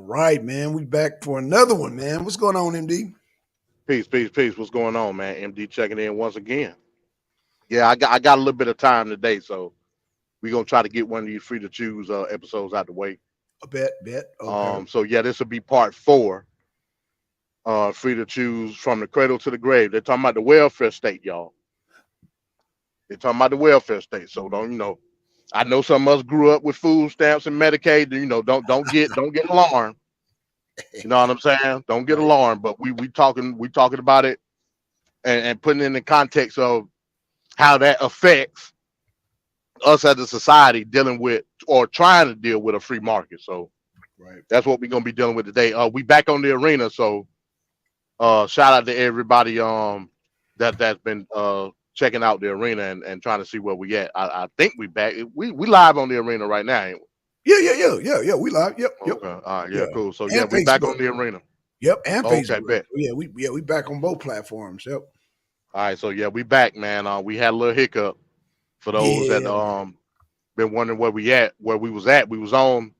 right, man. We back for another one, man. What's going on, MD? Peace, peace, peace. What's going on, man? MD checking in once again. Yeah, I got a little bit of time today, so we're gonna try to get one of these free to choose episodes out the way. A bet. Okay. So yeah, this will be part four. Free to choose from the cradle to the grave. They're talking about the welfare state, y'all. They're talking about the welfare state. So don't I know some of us grew up with food stamps and Medicaid. Don't get alarmed. You know what I'm saying? Don't get Right. alarmed. But we talking about it and putting it in the context of how that affects us as a society dealing with or trying to deal with a free market. So Right. that's what we're gonna be dealing with today. We back on the arena, so shout out to everybody that's been checking out the arena and trying to see where we at. I think we back. We live on the arena right now, ain't Yeah. We live. Yep. we? Okay. All right, Yeah. yeah, cool. So yeah, And we back on Facebook. the arena. Yep. And Okay, Facebook. bet. We back on both platforms. Yep. All right, so yeah, we back, man. We had a little hiccup for those that Yeah, man. been wondering where we was at. We was on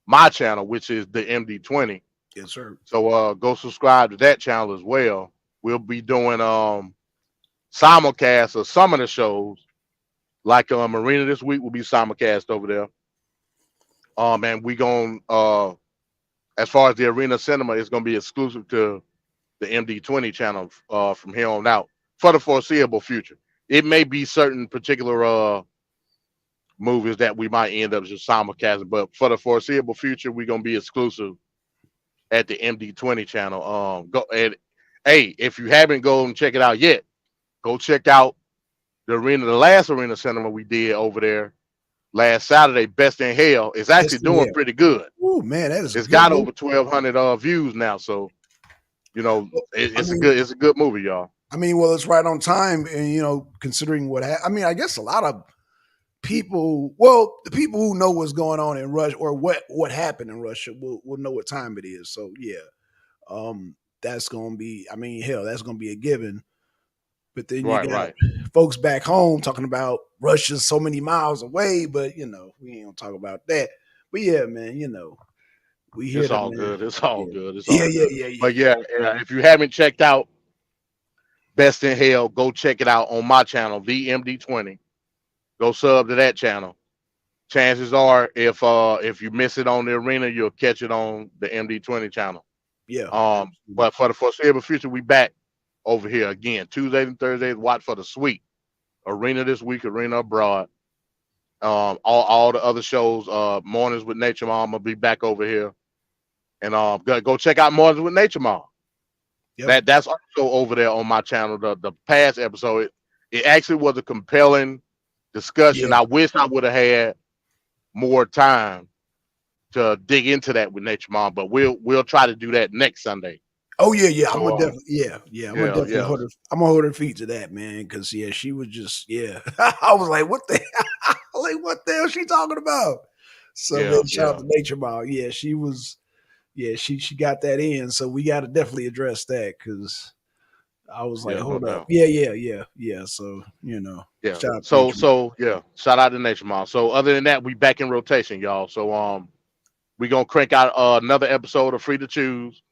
my channel, which is the MD20. Yes, sir. So go subscribe to that channel as well. We'll be doing simulcast of some of the shows. Like Marina this week will be simulcast over there. And we going as far as the arena cinema, it's gonna be exclusive to the MD20 channel from here on out for the foreseeable future. It may be certain particular movies that we might end up just simulcasting, but for the foreseeable future, we're gonna be exclusive at the MD20 channel. Go and hey, if you haven't go and check it out yet, go check out the last arena cinema we did over there last Saturday. Best in Hell is actually Best in doing hell. pretty good. Oh man, that is a It's good got movie. over 1,200 views now, so I it's a mean, good movie, y'all. well, it's right on time, and considering I guess a lot of people, well, the people who know what's going on in Russia or what happened in Russia will know what time it is. So yeah, that's gonna be. I mean, hell, that's gonna be a given. But then you Right, got right. folks back home talking about Russia's so many miles away, but we ain't gonna talk about that. But yeah, man, we here It's to all man. good. It's all Yeah, good. It's yeah, all yeah, good. yeah, yeah, But yeah. yeah, if you haven't checked out Best in Hell, go check it out on my channel, VMD20. Go sub to that channel. Chances are, if you miss it on the arena, you'll catch it on the MD20 channel. Yeah, But for the foreseeable future, we back over here again. Tuesdays and Thursdays, watch for the suite. Arena this week, Arena abroad. All the other shows, Mornings with Nature Mom will be back over here. And go check out Mornings with Nature Mom. yep, That's also over there on my channel. The past episode, it actually was a compelling discussion. yeah. I wish I would have had more time to dig into that with Nature Mom, but we'll try to do that next Sunday. Oh yeah. I'm So gonna definitely, yeah. I'm gonna yeah, definitely yeah, hold her. I'm gonna hold her feet to that, man. Because yeah, she was just I was like, what the, like what the hell is she talking about? So yeah, man, shout out yeah, to Nature Mom. Yeah, she was. Yeah, she got that in. So we got to definitely address that because I was like, yeah, no hold up, doubt. yeah. So Yeah. shout out to So Nature Mom. so yeah, shout out to Nature Mom. So other than that, we back in rotation, y'all. So we gonna crank out another episode of Free to Choose.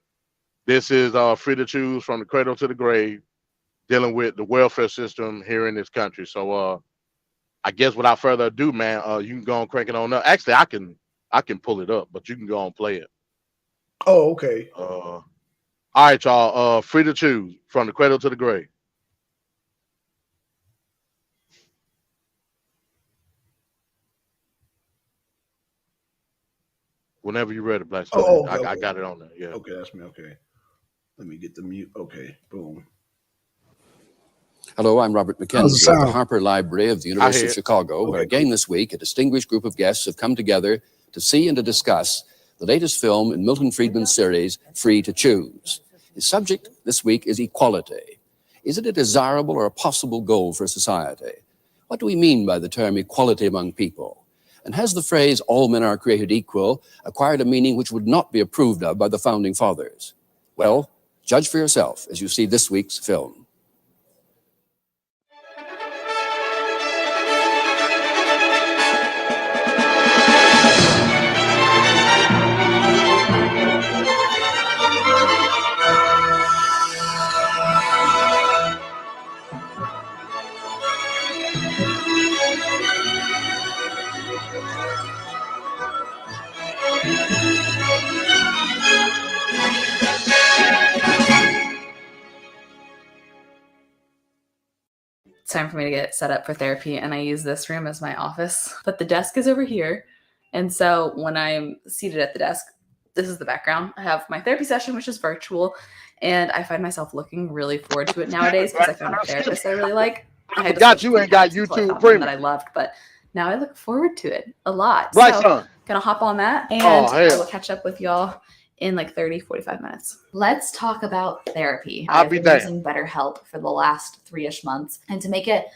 This is Free to Choose from the cradle to the grave, dealing with the welfare system here in this country. So I guess without further ado, man, you can go and crank it on up. Actually, I can pull it up, but you can go and play it. Oh, okay. All right, y'all. Free to Choose from the cradle to the grave. Whenever you're ready, Blackson. Oh, okay, I okay, got it on there. Yeah. okay. That's me. Okay, let me get the mute. Okay, boom. Hello, I'm Robert How's the McKenzie at the sound? Harper Library of the I University of hear it. Chicago, where Okay, cool. again this week a distinguished group of guests have come together to see and to discuss the latest film in Milton Friedman's series, Free to Choose. His subject this week is equality. Is it a desirable or a possible goal for society? What do we mean by the term equality among people? And has the phrase all men are created equal acquired a meaning which would not be approved of by the founding fathers? Well, judge for yourself as you see this week's film. It's time for me to get set up for therapy, and I use this room as my office, but the desk is over here. And so when I'm seated at the desk, this is the background. I have my therapy session, which is virtual, and I find myself looking really forward to it nowadays because I found a therapist I really like. I forgot you ain't got YouTube Premium that I loved, but now I look forward to it a lot. Blackson. So gonna hop on that, and I will catch up with y'all in like 30, 45 minutes. Let's talk about therapy. I've been using BetterHelp for the last 3-ish months, and to make it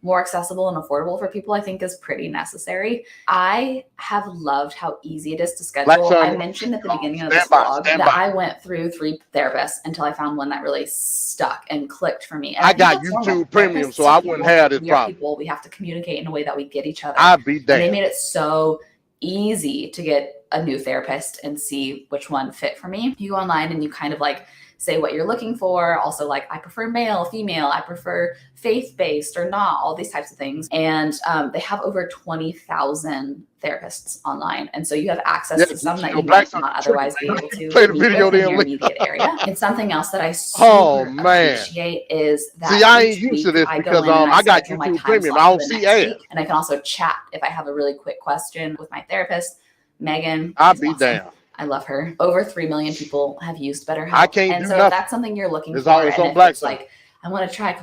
more accessible and affordable for people, I think is pretty necessary. I have loved how easy it is to schedule. I mentioned at the beginning of this vlog that I went through 3 therapists until I found one that really stuck and clicked for me. And I got YouTube Premium, so I wouldn't have this problem. We have to communicate in a way that we get each other. I'd be damned. And they made it so easy to get a new therapist and see which one fit for me. You go online and you kind of like say what you're looking for. Also, like, I prefer male, female, I prefer faith-based or not, all these types of things. And they have over 20,000 therapists online. And so you have access to some that you might not otherwise be able to play the video in your immediate area. And something else that I appreciate is that see, I ain't used to this because I got YouTube Premium. I don't see ads. And I can also chat if I have a really quick question with my therapist, Megan. I'll be down. I love her. Over 3 million people have used BetterHelp. I can't and do so nothing. If that's something you're looking it's for, always on Blackson. Like, I want to try.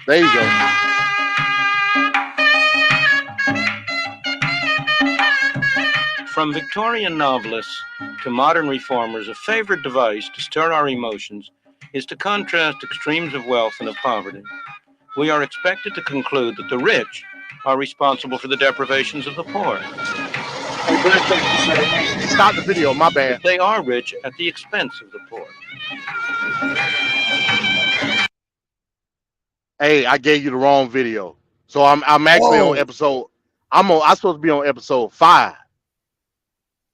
There you go. From Victorian novelists to modern reformers, a favorite device to stir our emotions is to contrast extremes of wealth and of poverty. We are expected to conclude that the rich are responsible for the deprivations of the poor. Stop the video, my bad. They are rich at the expense of the poor. Hey, I gave you the wrong video. So I'm actually on episode. I'm supposed to be on episode 5.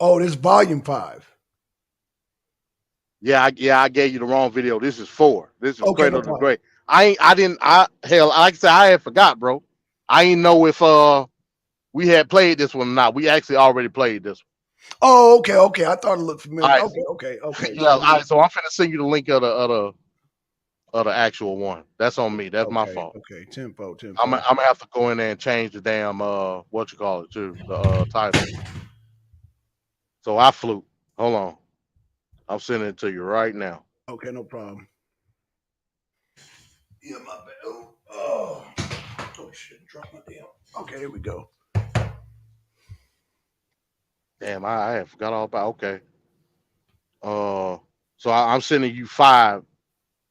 Oh, this volume 5. Yeah, I gave you the wrong video. This is 4. This is Cradle to Great. Like I said, I had forgot, bro. I didn't know if we had played this one or not. We actually already played this one. Oh, okay. I thought it looked familiar. Right. Okay. Yeah, all right. So I'm finna send you the link of the actual one. That's on me. That's my fault. Okay, tempo. I'm gonna have to go in there and change the damn what you call it too, the title. So I flew. Hold on. I'm sending it to you right now. Okay, no problem. Yeah, my bad. Oh shit, drop my damn. Okay, here we go. Damn, I forgot all about. Okay. So I'm sending you 5.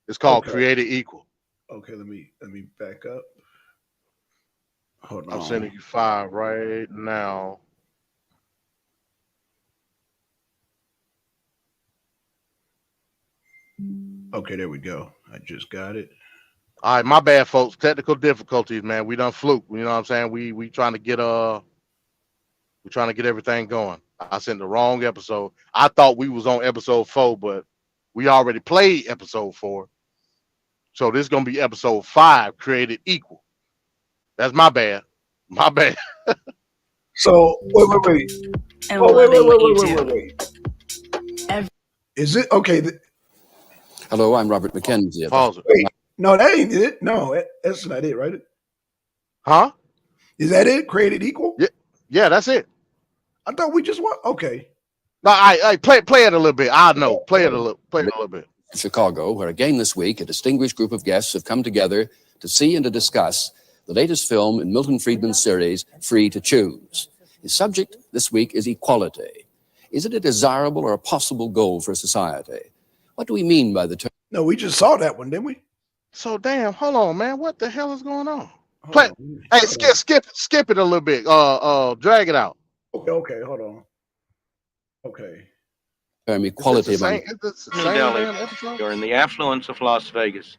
It's called Created Equal. Okay, let me back up. Hold on. I'm sending you 5 right now. Okay, there we go. I just got it. All right, my bad, folks. Technical difficulties, man. We done fluke. You know what I'm saying? We trying to get everything going. I sent the wrong episode. I thought we was on episode 4, but we already played episode 4. So this is gonna be episode 5, Created Equal. That's my bad. My bad. So wait. And wait. Is it okay? Hello, I'm Robert McKenzie. Pause it. Wait, no, that ain't it. No, that's not it, right? Huh? Is that it? Created Equal? Yeah, that's it. I thought we just won. Okay. No, I play it a little bit. I know. Play it a little bit. Chicago, where again this week a distinguished group of guests have come together to see and to discuss the latest film in Milton Friedman's series, Free to Choose. His subject this week is equality. Is it a desirable or a possible goal for society? What do we mean by the term? No, we just saw that one, didn't we? So damn, hold on, man. What the hell is going on? Hey, skip it a little bit. Drag it out. Okay, hold on. Okay. Equality New Delhi or in the affluence of Las Vegas.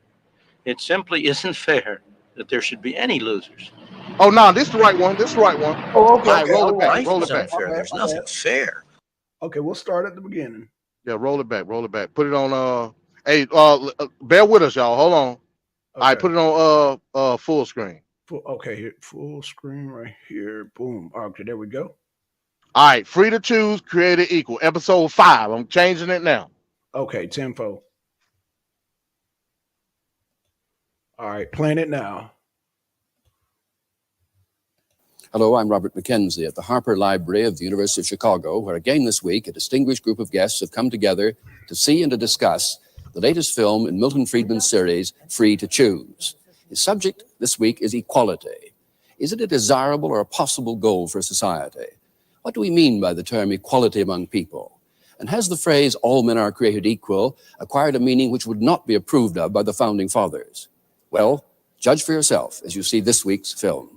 It simply isn't fair that there should be any losers. Oh no, this is the right one. Oh, okay. All right, roll it back. Unfair. There's nothing fair. Okay, we'll start at the beginning. Yeah, roll it back. Put it on bear with us, y'all. Hold on. Okay. All right, put it on full screen. Okay, here, full screen right here. Boom. Okay, there we go. All right, Free to Choose, Created Equal, episode 5. I'm changing it now. Okay, tempo. All right, playing it now. Hello, I'm Robert McKenzie at the Harper Library of the University of Chicago, where again this week a distinguished group of guests have come together to see and to discuss the latest film in Milton Friedman's series, Free to Choose. His subject this week is equality. Is it a desirable or a possible goal for society? What do we mean by the term equality among people? And has the phrase, all men are created equal, acquired a meaning which would not be approved of by the Founding Fathers? Well, judge for yourself as you see this week's film.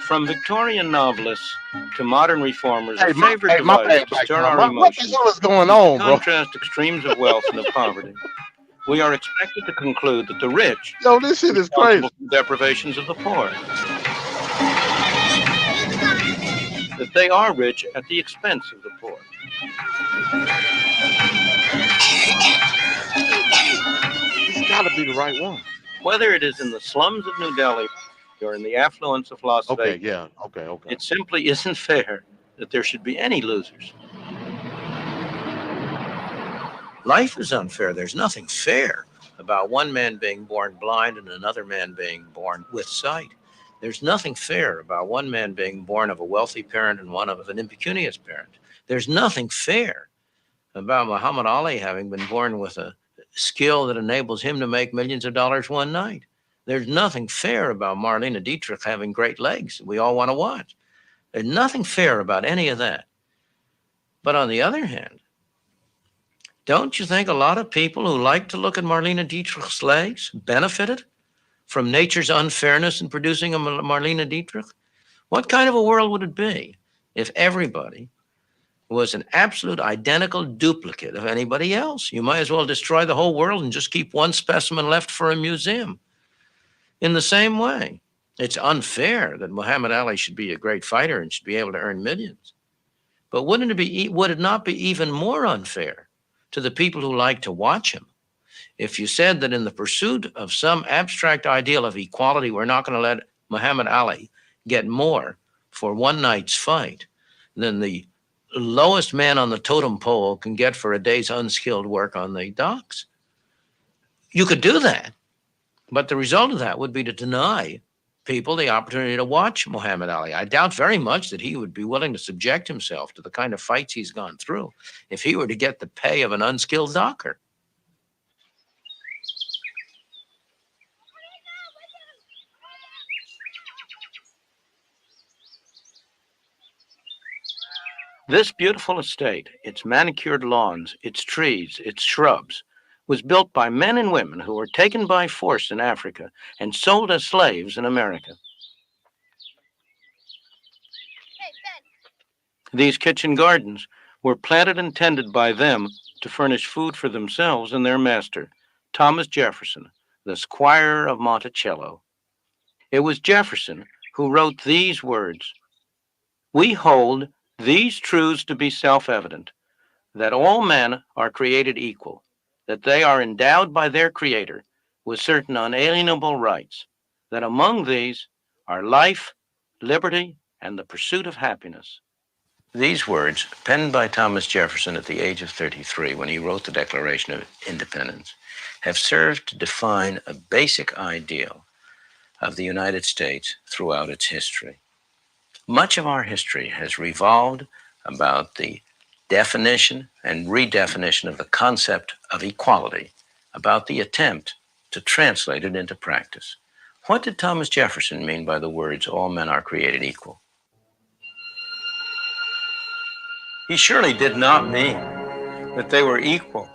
From Victorian novelists to modern reformers, a favorite device to stir our emotions. What the hell is going on, bro? Contrast extremes of wealth and of poverty. We are expected to conclude that the rich this shit is crazy. For the deprivations of the poor. That they are rich at the expense of the poor. It's got to be the right one. Whether it is in the slums of New Delhi or in the affluence of Las Vegas, it simply isn't fair that there should be any losers. Life is unfair. There's nothing fair about one man being born blind and another man being born with sight. There's nothing fair about one man being born of a wealthy parent and one of an impecunious parent. There's nothing fair about Muhammad Ali having been born with a skill that enables him to make millions of dollars one night. There's nothing fair about Marlene Dietrich having great legs we all want to watch. There's nothing fair about any of that. But on the other hand, don't you think a lot of people who like to look at Marlene Dietrich's legs benefited from nature's unfairness in producing a Marlene Dietrich? What kind of a world would it be if everybody was an absolute identical duplicate of anybody else? You might as well destroy the whole world and just keep one specimen left for a museum. In the same way, it's unfair that Muhammad Ali should be a great fighter and should be able to earn millions. But would it not be even more unfair to the people who like to watch him if you said that in the pursuit of some abstract ideal of equality, we're not going to let Muhammad Ali get more for one night's fight than the lowest man on the totem pole can get for a day's unskilled work on the docks? You could do that. But the result of that would be to deny people the opportunity to watch Muhammad Ali. I doubt very much that he would be willing to subject himself to the kind of fights he's gone through if he were to get the pay of an unskilled docker. This beautiful estate, its manicured lawns, its trees, its shrubs, was built by men and women who were taken by force in Africa and sold as slaves in America. These kitchen gardens were planted and tended by them to furnish food for themselves and their master, Thomas Jefferson, the Squire of Monticello. It was Jefferson who wrote these words: "We hold these truths to be self-evident, that all men are created equal, that they are endowed by their Creator with certain unalienable rights, that among these are life, liberty, and the pursuit of happiness." These words, penned by Thomas Jefferson at the age of 33 when he wrote the Declaration of Independence, have served to define a basic ideal of the United States throughout its history. Much of our history has revolved about the definition and redefinition of the concept of equality, about the attempt to translate it into practice. What did Thomas Jefferson mean by the words, "all men are created equal"? He surely did not mean that they were equal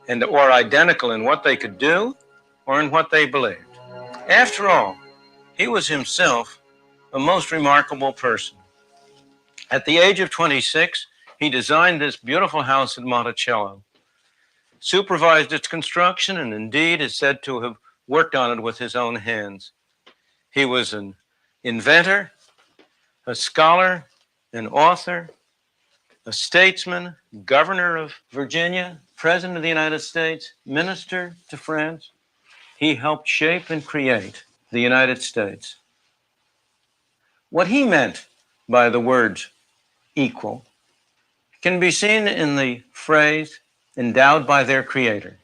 and or identical in what they could do or in what they believed. After all, he was himself a most remarkable person. At the age of 26, he designed this beautiful house at Monticello. supervised its construction, and indeed is said to have worked on it with his own hands. He was an inventor, a scholar, an author, a statesman, governor of Virginia, president of the United States, minister to France. He helped shape and create the United States. What he meant by the words equal can be seen in the phrase endowed by their creator.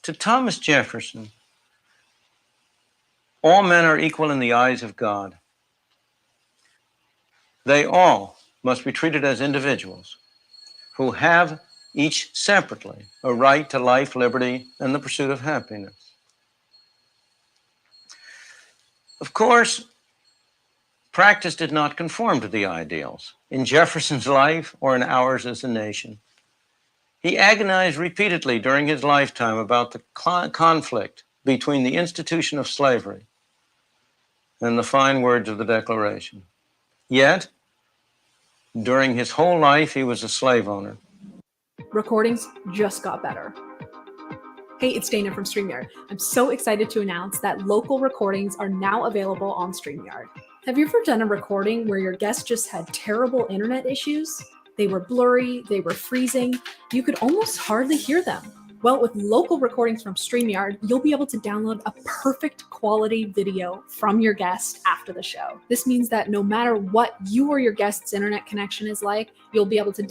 To Thomas Jefferson, all men are equal in the eyes of God. They all must be treated as individuals who have each separately a right to life, liberty, and the pursuit of happiness. Of course, practice did not conform to the ideals in Jefferson's life or in ours as a nation. He agonized repeatedly during his lifetime about the conflict between the institution of slavery and the fine words of the Declaration. Yet, during his whole life, he was a slave owner. Recordings just got better. Hey, it's Dana from StreamYard. I'm so excited to announce that local recordings are now available on StreamYard. Have you ever done a recording where your guest just had terrible internet issues? They were blurry, they were freezing, you could almost hardly hear them. Well, with local recordings from StreamYard, you'll be able to download a perfect quality video from your guest after the show. This means that no matter what you or your guest's internet connection is like, you'll be able to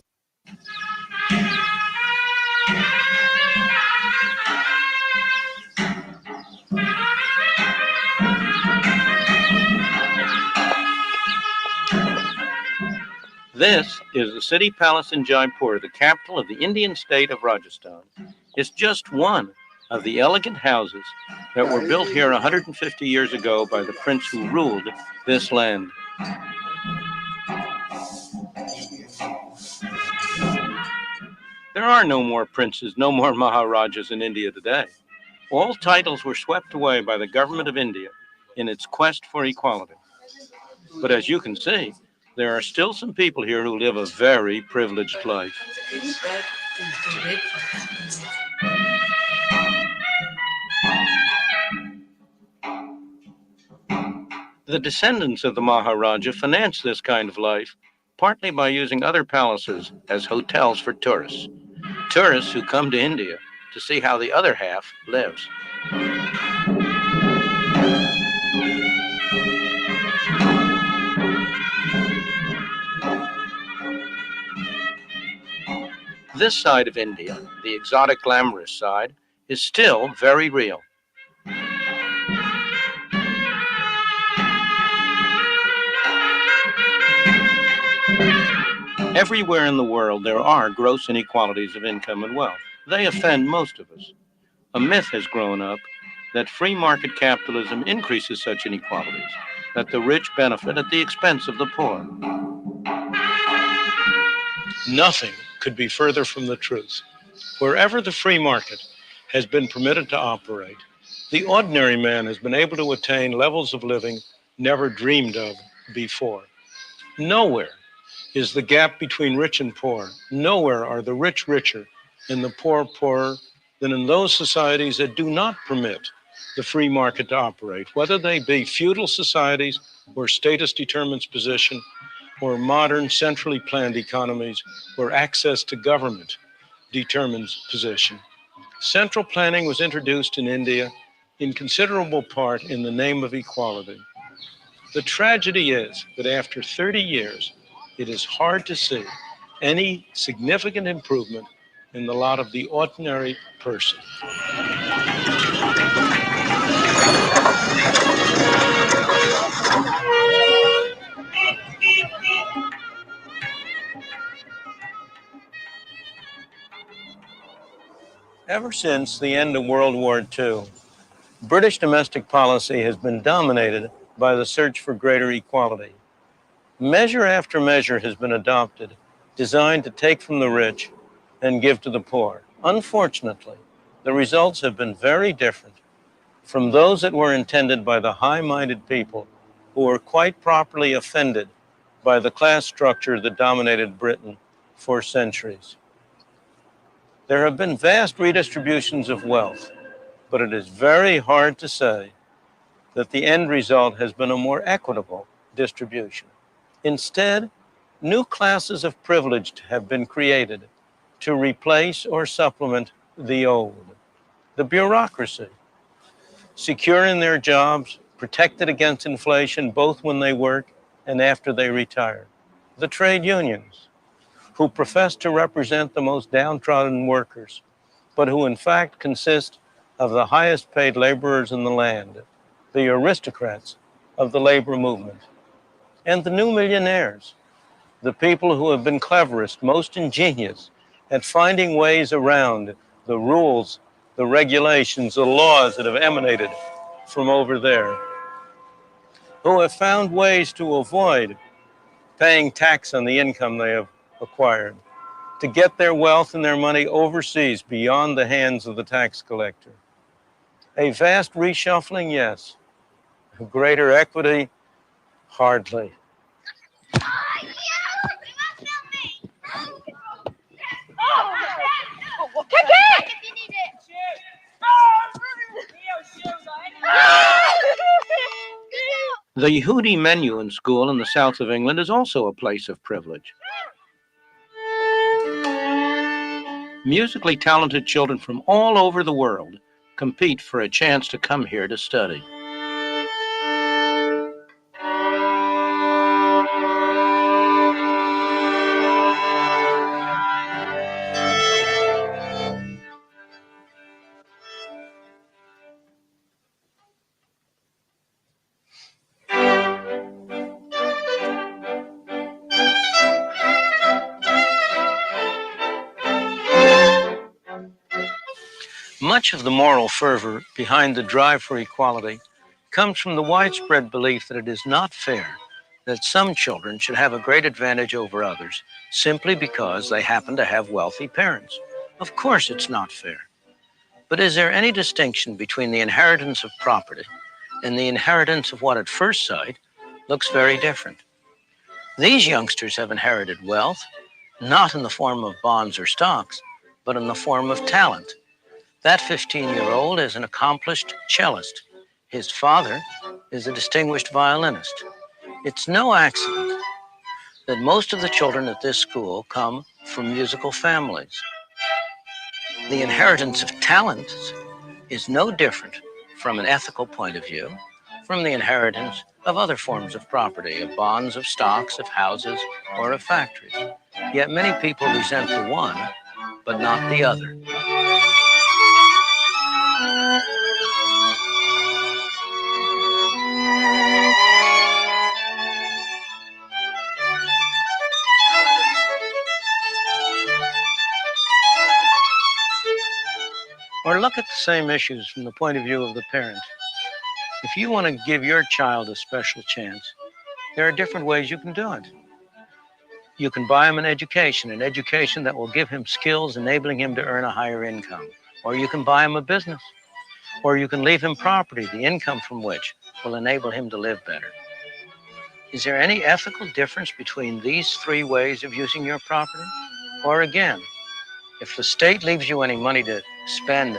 This is the City Palace in Jaipur, the capital of the Indian state of Rajasthan. It's just one of the elegant houses that were built here 150 years ago by the prince who ruled this land. There are no more princes, no more Maharajas in India today. All titles were swept away by the government of India in its quest for equality. But as you can see, there are still some people here who live a very privileged life. The descendants of the Maharaja financed this kind of life, partly by using other palaces as hotels for tourists. Tourists who come to India to see how the other half lives. This side of India, the exotic, glamorous side, is still very real. Everywhere in the world, there are gross inequalities of income and wealth. They offend most of us. A myth has grown up that free market capitalism increases such inequalities, that the rich benefit at the expense of the poor. Nothing could be further from the truth. Wherever the free market has been permitted to operate, the ordinary man has been able to attain levels of living never dreamed of before. Nowhere is the gap between rich and poor. Nowhere are the rich richer and the poor poorer than in those societies that do not permit the free market to operate, whether they be feudal societies where status determines position, or modern centrally planned economies where access to government determines position. Central planning was introduced in India in considerable part in the name of equality. The tragedy is that after 30 years, it is hard to see any significant improvement in the lot of the ordinary person. Ever since the end of World War II, British domestic policy has been dominated by the search for greater equality. Measure after measure has been adopted, designed to take from the rich and give to the poor. Unfortunately, the results have been very different from those that were intended by the high-minded people who were quite properly offended by the class structure that dominated Britain for centuries. There have been vast redistributions of wealth, but it is very hard to say that the end result has been a more equitable distribution. Instead, new classes of privilege have been created to replace or supplement the old. The bureaucracy, secure in their jobs, protected against inflation both when they work and after they retire. The trade unions, who profess to represent the most downtrodden workers, but who in fact consist of the highest paid laborers in the land, the aristocrats of the labor movement. And the new millionaires, the people who have been cleverest, most ingenious at finding ways around the rules, the regulations, the laws that have emanated from over there, who have found ways to avoid paying tax on the income they have acquired, to get their wealth and their money overseas beyond the hands of the tax collector. A vast reshuffling, yes. Greater equity, hardly. The Yehudi Menuhin School in the south of England is also a place of privilege. Musically talented children from all over the world compete for a chance to come here to study. Much of the moral fervor behind the drive for equality comes from the widespread belief that it is not fair that some children should have a great advantage over others simply because they happen to have wealthy parents. Of course it's not fair. But is there any distinction between the inheritance of property and the inheritance of what at first sight looks very different? These youngsters have inherited wealth, not in the form of bonds or stocks, but in the form of talent. That 15-year-old is an accomplished cellist. His father is a distinguished violinist. It's no accident that most of the children at this school come from musical families. The inheritance of talents is no different from an ethical point of view from the inheritance of other forms of property, of bonds, of stocks, of houses, or of factories. Yet many people resent the one, but not the other. Or look at the same issues from the point of view of the parent. If you want to give your child a special chance, there are different ways you can do it. You can buy him an education that will give him skills enabling him to earn a higher income. Or you can buy him a business. Or you can leave him property, the income from which will enable him to live better. Is there any ethical difference between these three ways of using your property? Or again, if the state leaves you any money to spend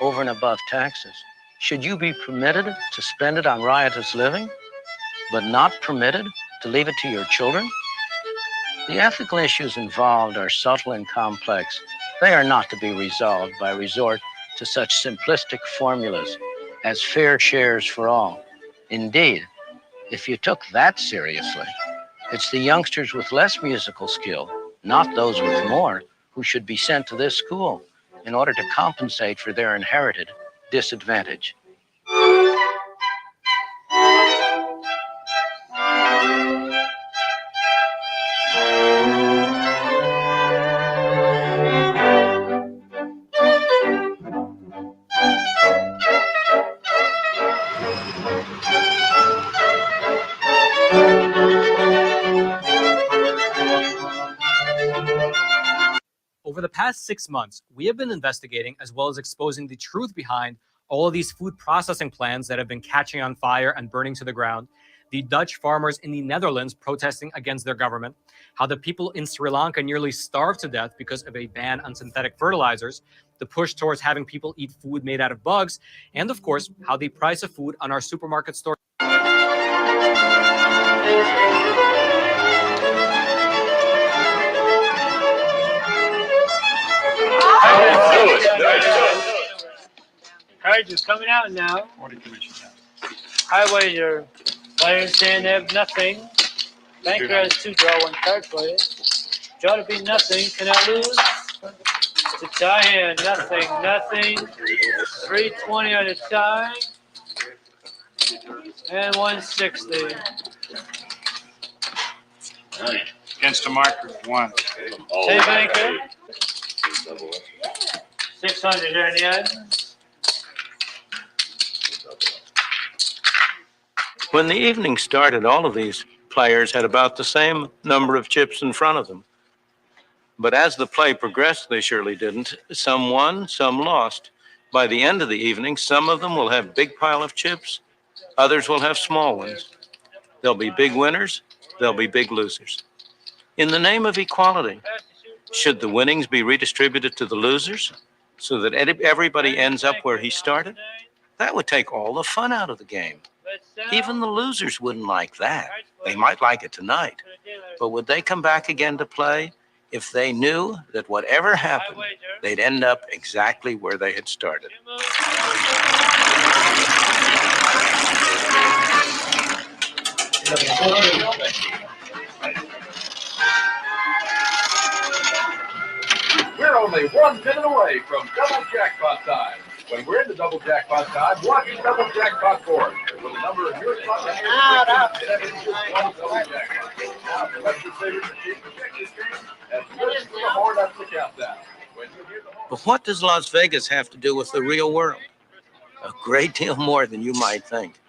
over and above taxes, should you be permitted to spend it on riotous living, but not permitted to leave it to your children? The ethical issues involved are subtle and complex. They are not to be resolved by resort to such simplistic formulas as fair shares for all. Indeed, if you took that seriously, it's the youngsters with less musical skill, not those with more, who should be sent to this school in order to compensate for their inherited disadvantage. Over the past 6 months, we have been investigating as well as exposing the truth behind all of these food processing plants that have been catching on fire and burning to the ground. the Dutch farmers in the Netherlands protesting against their government, how the people in Sri Lanka nearly starved to death because of a ban on synthetic fertilizers, the push towards having people eat food made out of bugs, and of course, how the price of food on our supermarket store. Cards is coming out now. Highways are players saying they have nothing. Banker has 2 draw 1 card players. Draw to be nothing. Can I lose? To tie here, nothing. 320 on the tie. And 160. Against the marker, 1. Hey, banker. 600 there in the end. When the evening started, all of these players had about the same number of chips in front of them. But as the play progressed, they surely didn't. Some won, some lost. By the end of the evening, some of them will have big pile of chips, others will have small ones. There'll be big winners, there'll be big losers. In the name of equality, should the winnings be redistributed to the losers so that everybody ends up where he started? That would take all the fun out of the game. Even the losers wouldn't like that. They might like it tonight. But would they come back again to play if they knew that whatever happened, they'd end up exactly where they had started? We're only 1 minute away from double jackpot time. When we're in the double jackpot time, watch double jackpot board. With the number of your slot and select your favorite machine, check your screen, and listen to the horn up the countdown. But what does Las Vegas have to do with the real world? A great deal more than you might think.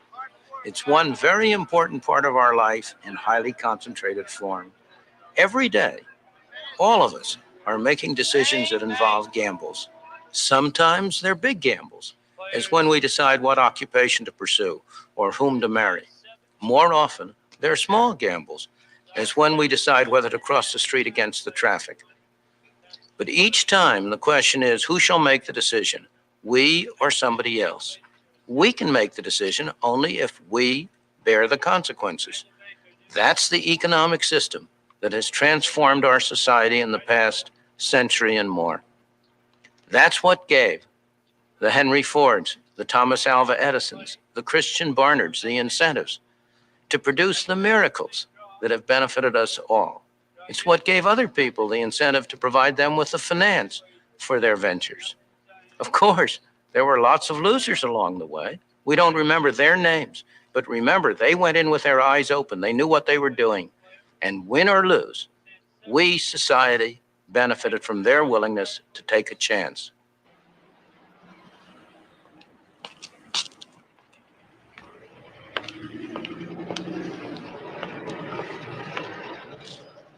It's one very important part of our life in highly concentrated form. Every day, all of us are making decisions that involve gambles. Sometimes they're big gambles, as when we decide what occupation to pursue or whom to marry. More often, they're small gambles, as when we decide whether to cross the street against the traffic. But each time the question is, who shall make the decision, we or somebody else? We can make the decision only if we bear the consequences. That's the economic system that has transformed our society in the past century and more. That's what gave the Henry Fords, the Thomas Alva Edisons, the Christian Barnards the incentives to produce the miracles that have benefited us all. It's what gave other people the incentive to provide them with the finance for their ventures. Of course, there were lots of losers along the way. We don't remember their names, but remember, they went in with their eyes open. They knew what they were doing. And win or lose, we, society, benefited from their willingness to take a chance.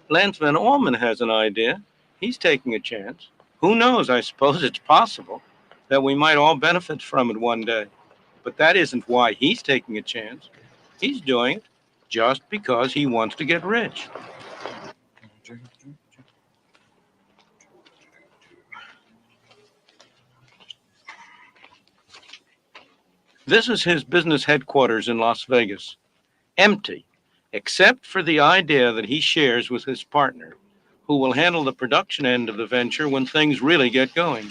Lance Van Allman has an idea. He's taking a chance. Who knows? I suppose it's possible that we might all benefit from it one day. But that isn't why he's taking a chance. He's doing it just because he wants to get rich. This is his business headquarters in Las Vegas. Empty, except for the idea that he shares with his partner, who will handle the production end of the venture when things really get going.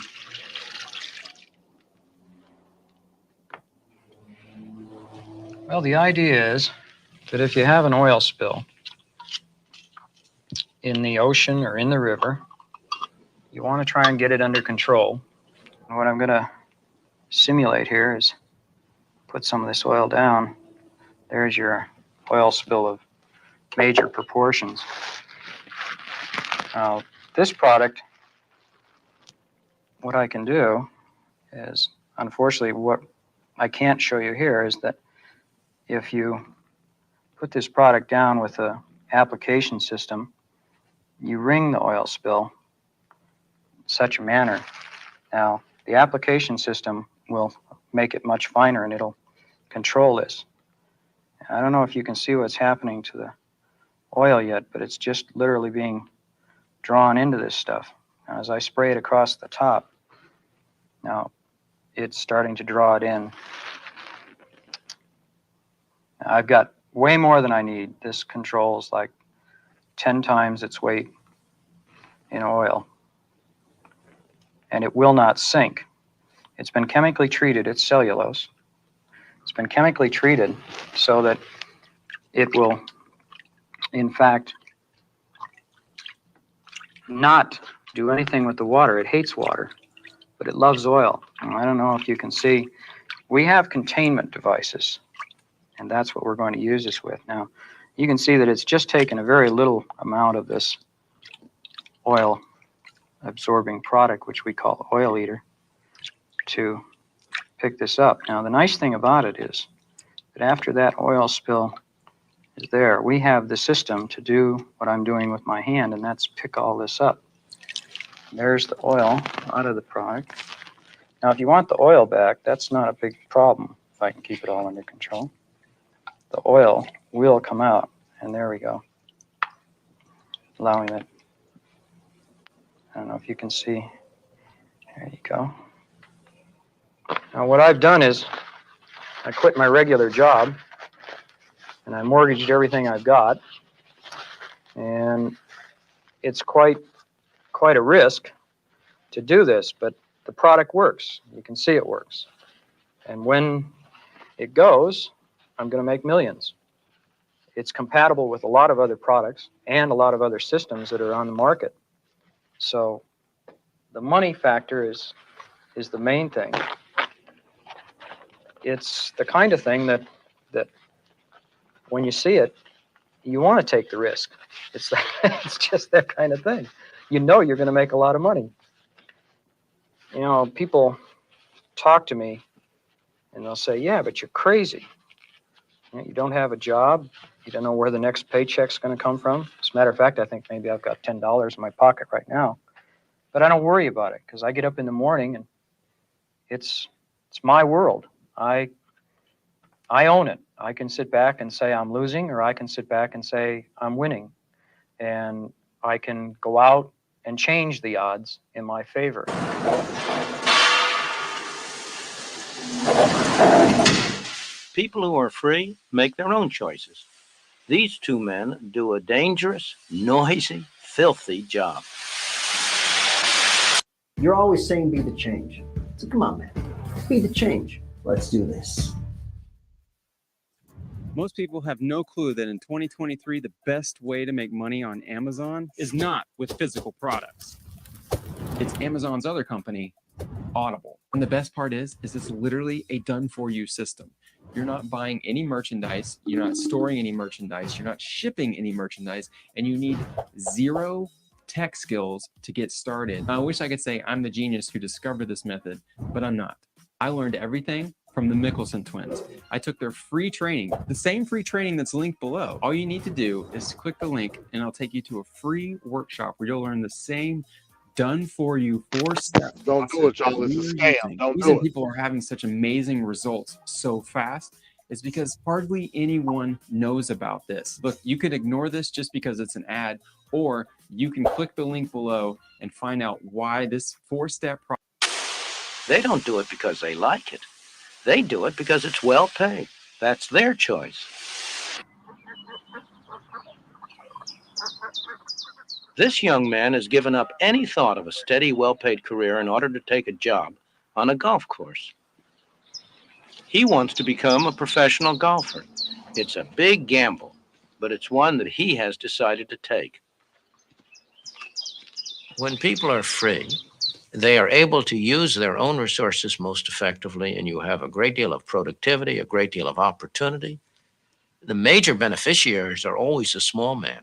Well, the idea is that if you have an oil spill in the ocean or in the river, you want to try and get it under control. And what I'm going to simulate here is put some of this oil down. There's your oil spill of major proportions. Now, this product, what I can do is, unfortunately, what I can't show you here is that if you put this product down with an application system, you ring the oil spill in such a manner. Now, the application system will make it much finer and it'll control this. I don't know if you can see what's happening to the oil yet, but it's just literally being drawn into this stuff. Now, as I spray it across the top, now it's starting to draw it in. Now, I've got way more than I need. This controls like 10 times its weight in oil, and it will not sink. It's been chemically treated. It's cellulose. It's been chemically treated so that it will, in fact, not do anything with the water. It hates water, but it loves oil. Now, I don't know if you can see. We have containment devices, and that's what we're going to use this with. Now, you can see that it's just taken a very little amount of this oil absorbing product, which we call oil eater, to pick this up. Now, the nice thing about it is that after that oil spill is there, we have the system to do what I'm doing with my hand, and that's pick all this up. There's the oil out of the product. Now, if you want the oil back, that's not a big problem if I can keep it all under control. The oil will come out, and there we go, allowing it. I don't know if you can see. There you go. Now, what I've done is I quit my regular job, and I mortgaged everything I've got, and it's quite a risk to do this, but the product works. You can see it works. And when it goes, I'm going to make millions. It's compatible with a lot of other products and a lot of other systems that are on the market. So the money factor is the main thing. It's the kind of thing that when you see it, you want to take the risk. It's just that kind of thing. You know you're going to make a lot of money. You know, people talk to me and they'll say, yeah, but you're crazy. You don't have a job. You don't know where the next paycheck's going to come from. As a matter of fact, I think maybe I've got $10 in my pocket right now. But I don't worry about it because I get up in the morning and it's my world. I own it. I can sit back and say I'm losing, or I can sit back and say I'm winning. And I can go out and change the odds in my favor. People who are free make their own choices. These two men do a dangerous, noisy, filthy job. You're always saying be the change. So come on, man. Be the change. Let's do this. Most people have no clue that in 2023, the best way to make money on Amazon is not with physical products. It's Amazon's other company, Audible. And the best part is it's literally a done-for-you system. You're not buying any merchandise, you're not storing any merchandise, you're not shipping any merchandise, and you need zero tech skills to get started. I wish I could say I'm the genius who discovered this method, but I'm not. I learned everything from the Mickelson twins. I took their free training, the same free training that's linked below. All you need to do is click the link and I'll take you to a free workshop where you'll learn the same done for you 4-step. Don't do it, y'all. It's a scam. Don't do it. The reason people are having such amazing results so fast is because hardly anyone knows about this. Look, you could ignore this just because it's an ad, or you can click the link below and find out why this 4-step process. They don't do it because they like it. They do it because it's well paid. That's their choice. This young man has given up any thought of a steady, well-paid career in order to take a job on a golf course. He wants to become a professional golfer. It's a big gamble, but it's one that he has decided to take. When people are free, they are able to use their own resources most effectively, and you have a great deal of productivity, a great deal of opportunity. The major beneficiaries are always the small man.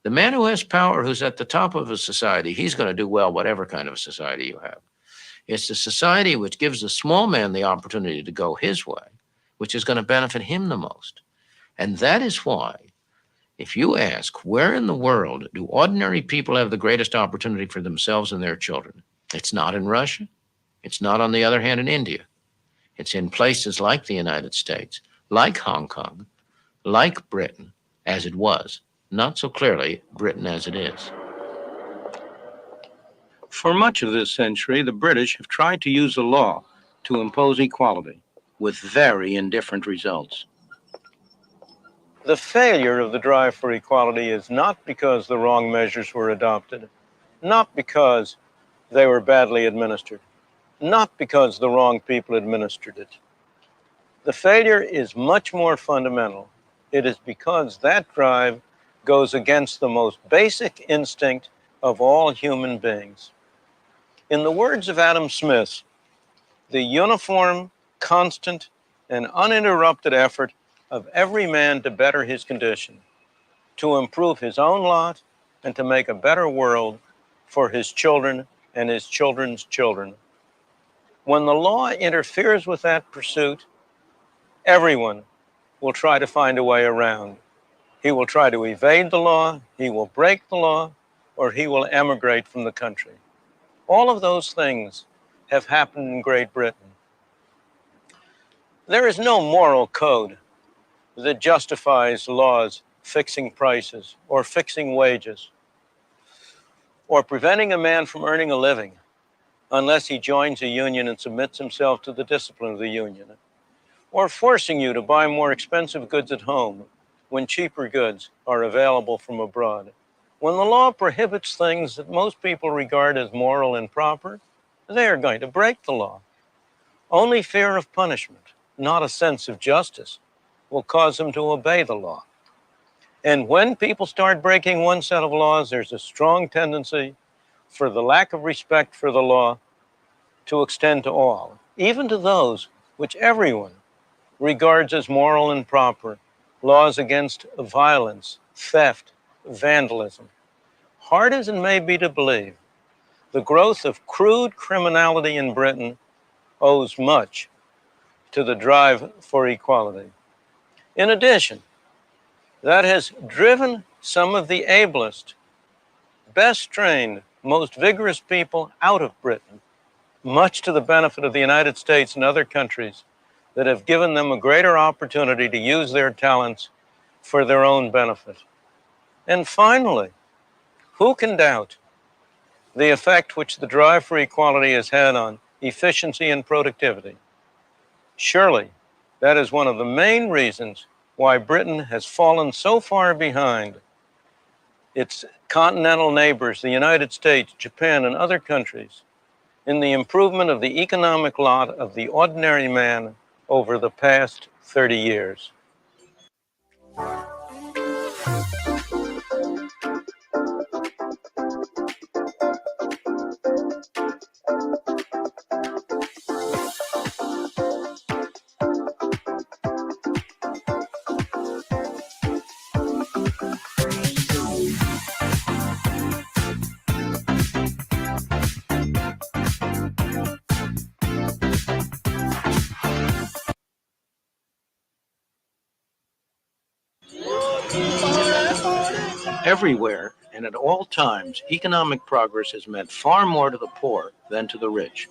The man who has power, who's at the top of a society, he's going to do well whatever kind of society you have. It's the society which gives the small man the opportunity to go his way, which is going to benefit him the most. And that is why, if you ask, where in the world do ordinary people have the greatest opportunity for themselves and their children? It's not in Russia. It's not, on the other hand, in India. It's in places like the United States, like Hong Kong, like Britain as it was, not so clearly Britain as it is. For much of this century, the British have tried to use the law to impose equality, with very indifferent results. The failure of the drive for equality is not because the wrong measures were adopted, not because they were badly administered, not because the wrong people administered it. The failure is much more fundamental. It is because that drive goes against the most basic instinct of all human beings. In the words of Adam Smith, the uniform, constant, and uninterrupted effort of every man to better his condition, to improve his own lot, and to make a better world for his children and his children's children. When the law interferes with that pursuit, everyone will try to find a way around. He will try to evade the law, he will break the law, or he will emigrate from the country. All of those things have happened in Great Britain. There is no moral code that justifies laws fixing prices or fixing wages or preventing a man from earning a living unless he joins a union and submits himself to the discipline of the union, or forcing you to buy more expensive goods at home when cheaper goods are available from abroad. When the law prohibits things that most people regard as moral and proper, they are going to break the law. Only fear of punishment, not a sense of justice, will cause them to obey the law. And when people start breaking one set of laws, there's a strong tendency for the lack of respect for the law to extend to all, even to those which everyone regards as moral and proper, laws against violence, theft, vandalism. Hard as it may be to believe, the growth of crude criminality in Britain owes much to the drive for equality. In addition, that has driven some of the ablest, best trained, most vigorous people out of Britain, much to the benefit of the United States and other countries that have given them a greater opportunity to use their talents for their own benefit. And finally, who can doubt the effect which the drive for equality has had on efficiency and productivity? Surely, that is one of the main reasons why Britain has fallen so far behind its continental neighbors, the United States, Japan, and other countries, in the improvement of the economic lot of the ordinary man over the past 30 years. Everywhere and at all times, economic progress has meant far more to the poor than to the rich.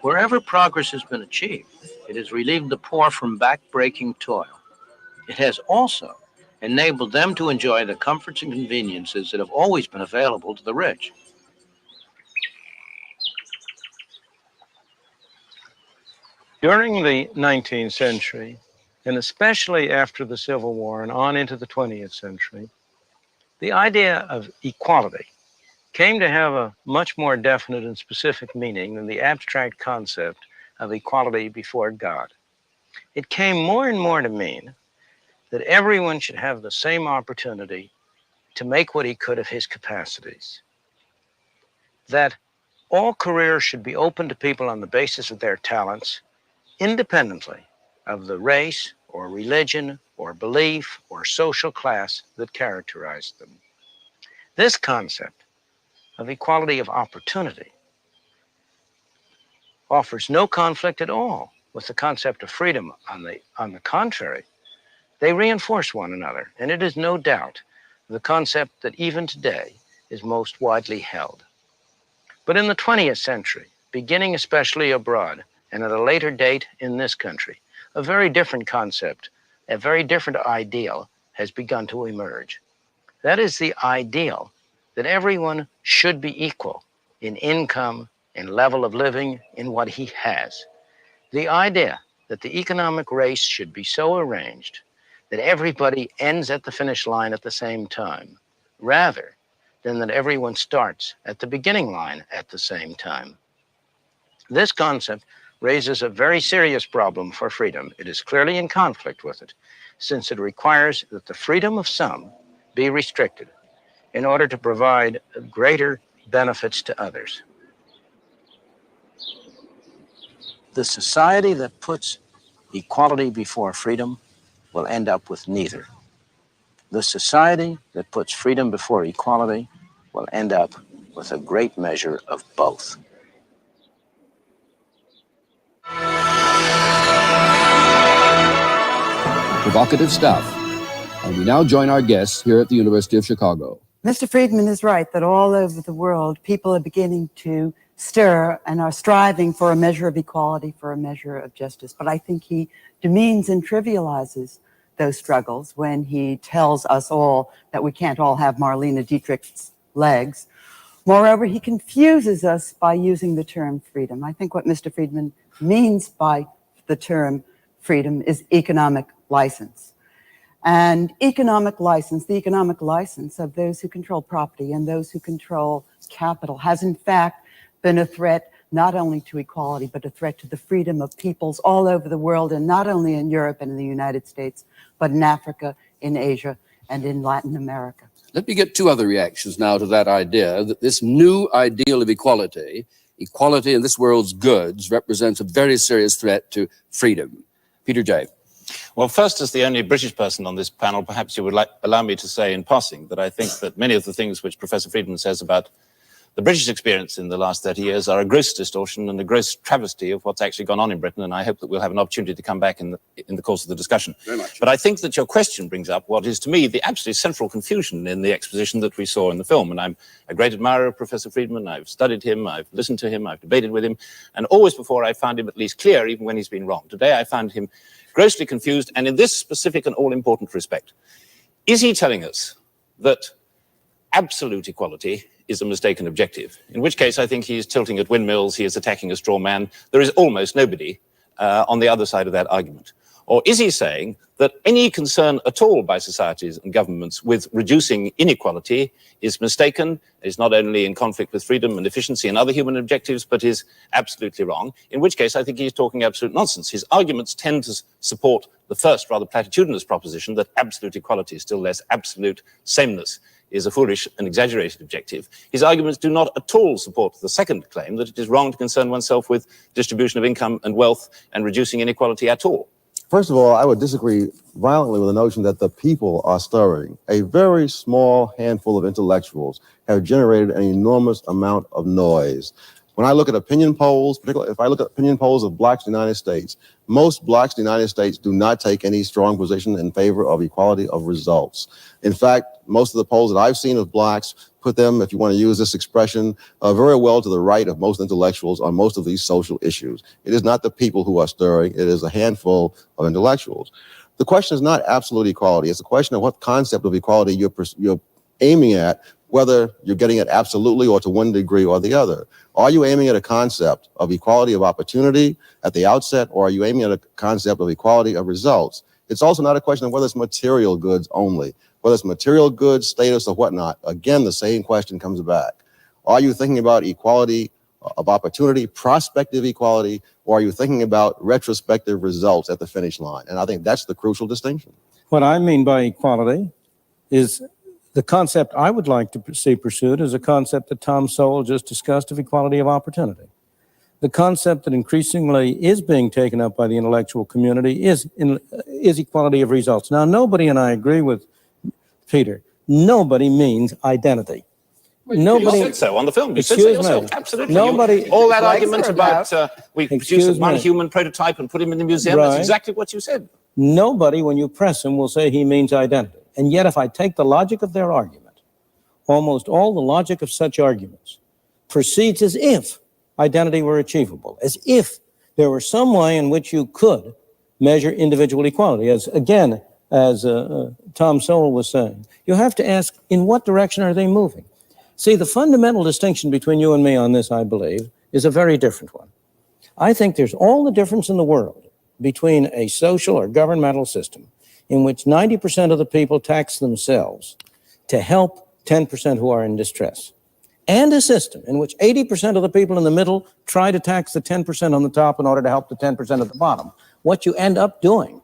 Wherever progress has been achieved, it has relieved the poor from back-breaking toil. It has also enabled them to enjoy the comforts and conveniences that have always been available to the rich. During the 19th century, and especially after the Civil War and on into the 20th century, the idea of equality came to have a much more definite and specific meaning than the abstract concept of equality before God. It came more and more to mean that everyone should have the same opportunity to make what he could of his capacities, that all careers should be open to people on the basis of their talents, independently of the race or religion or belief or social class that characterized them. This concept of equality of opportunity offers no conflict at all with the concept of freedom. On the contrary, they reinforce one another, and it is no doubt the concept that even today is most widely held. But in the 20th century, beginning especially abroad and at a later date in this country, a very different concept, a very different ideal has begun to emerge. That is the ideal that everyone should be equal in income, in level of living, in what he has. The idea that the economic race should be so arranged that everybody ends at the finish line at the same time, rather than that everyone starts at the beginning line at the same time. This concept raises a very serious problem for freedom. It is clearly in conflict with it, since it requires that the freedom of some be restricted in order to provide greater benefits to others. The society that puts equality before freedom will end up with neither. The society that puts freedom before equality will end up with a great measure of both. Provocative stuff. And we now join our guests here at the University of Chicago. Mr. Friedman is right that all over the world, people are beginning to stir and are striving for a measure of equality, for a measure of justice. But I think he demeans and trivializes those struggles when he tells us all that we can't all have Marlene Dietrich's legs. Moreover, he confuses us by using the term freedom. I think what Mr. Friedman means by the term freedom is economic license. And economic license, the economic license of those who control property and those who control capital has in fact been a threat not only to equality, but a threat to the freedom of peoples all over the world, and not only in Europe and in the United States, but in Africa, in Asia, and in Latin America. Let me get two other reactions now to that idea, that this new ideal of equality, equality in this world's goods, represents a very serious threat to freedom. Peter J. Well, first, as the only British person on this panel, perhaps you would allow me to say in passing that I think that many of the things which Professor Friedman says about the British experience in the last 30 years are a gross distortion and a gross travesty of what's actually gone on in Britain, and I hope that we'll have an opportunity to come back in the course of the discussion. Very much. But I think that your question brings up what is, to me, the absolutely central confusion in the exposition that we saw in the film. And I'm a great admirer of Professor Friedman. I've studied him, I've listened to him, I've debated with him, and always before I found him at least clear, even when he's been wrong. Today I found him grossly confused, and in this specific and all-important respect. Is he telling us that absolute equality is a mistaken objective? In which case, I think he is tilting at windmills, he is attacking a straw man. There is almost nobody on the other side of that argument. Or is he saying that any concern at all by societies and governments with reducing inequality is mistaken, is not only in conflict with freedom and efficiency and other human objectives, but is absolutely wrong? In which case, I think he's talking absolute nonsense. His arguments tend to support the first rather platitudinous proposition that absolute equality is still less absolute sameness is a foolish and exaggerated objective. His arguments do not at all support the second claim that it is wrong to concern oneself with distribution of income and wealth and reducing inequality at all. First of all, I would disagree violently with the notion that the people are stirring. A very small handful of intellectuals have generated an enormous amount of noise. When I look at opinion polls, particularly if I look at opinion polls of blacks in the United States, most blacks in the United States do not take any strong position in favor of equality of results. In fact, most of the polls that I've seen of blacks put them, if you want to use this expression, very well to the right of most intellectuals on most of these social issues. It is not the people who are stirring, it is a handful of intellectuals. The question is not absolute equality, it's a question of what concept of equality you're aiming at, whether you're getting it absolutely or to one degree or the other. Are you aiming at a concept of equality of opportunity at the outset, or are you aiming at a concept of equality of results? It's also not a question of whether it's material goods only, whether it's material goods, status, or whatnot. Again, the same question comes back. Are you thinking about equality of opportunity, prospective equality, or are you thinking about retrospective results at the finish line? And I think that's the crucial distinction. What I mean by equality is the concept I would like to see pursued is a concept that Tom Sowell just discussed of equality of opportunity. The concept that increasingly is being taken up by the intellectual community is equality of results. Now, nobody, and I agree with Peter, nobody means identity. Nobody You said so on the film. You said so yourself. Absolutely. Nobody. All that argument about we produce one human prototype and put him in the museum, that's exactly what you said. Nobody, when you press him, will say he means identity. And yet, if I take the logic of their argument, almost all the logic of such arguments proceeds as if identity were achievable, as if there were some way in which you could measure individual equality. As Tom Sowell was saying, you have to ask, in what direction are they moving? See, the fundamental distinction between you and me on this, I believe, is a very different one. I think there's all the difference in the world between a social or governmental system in which 90% of the people tax themselves to help 10% who are in distress, and a system in which 80% of the people in the middle try to tax the 10% on the top in order to help the 10% at the bottom. What you end up doing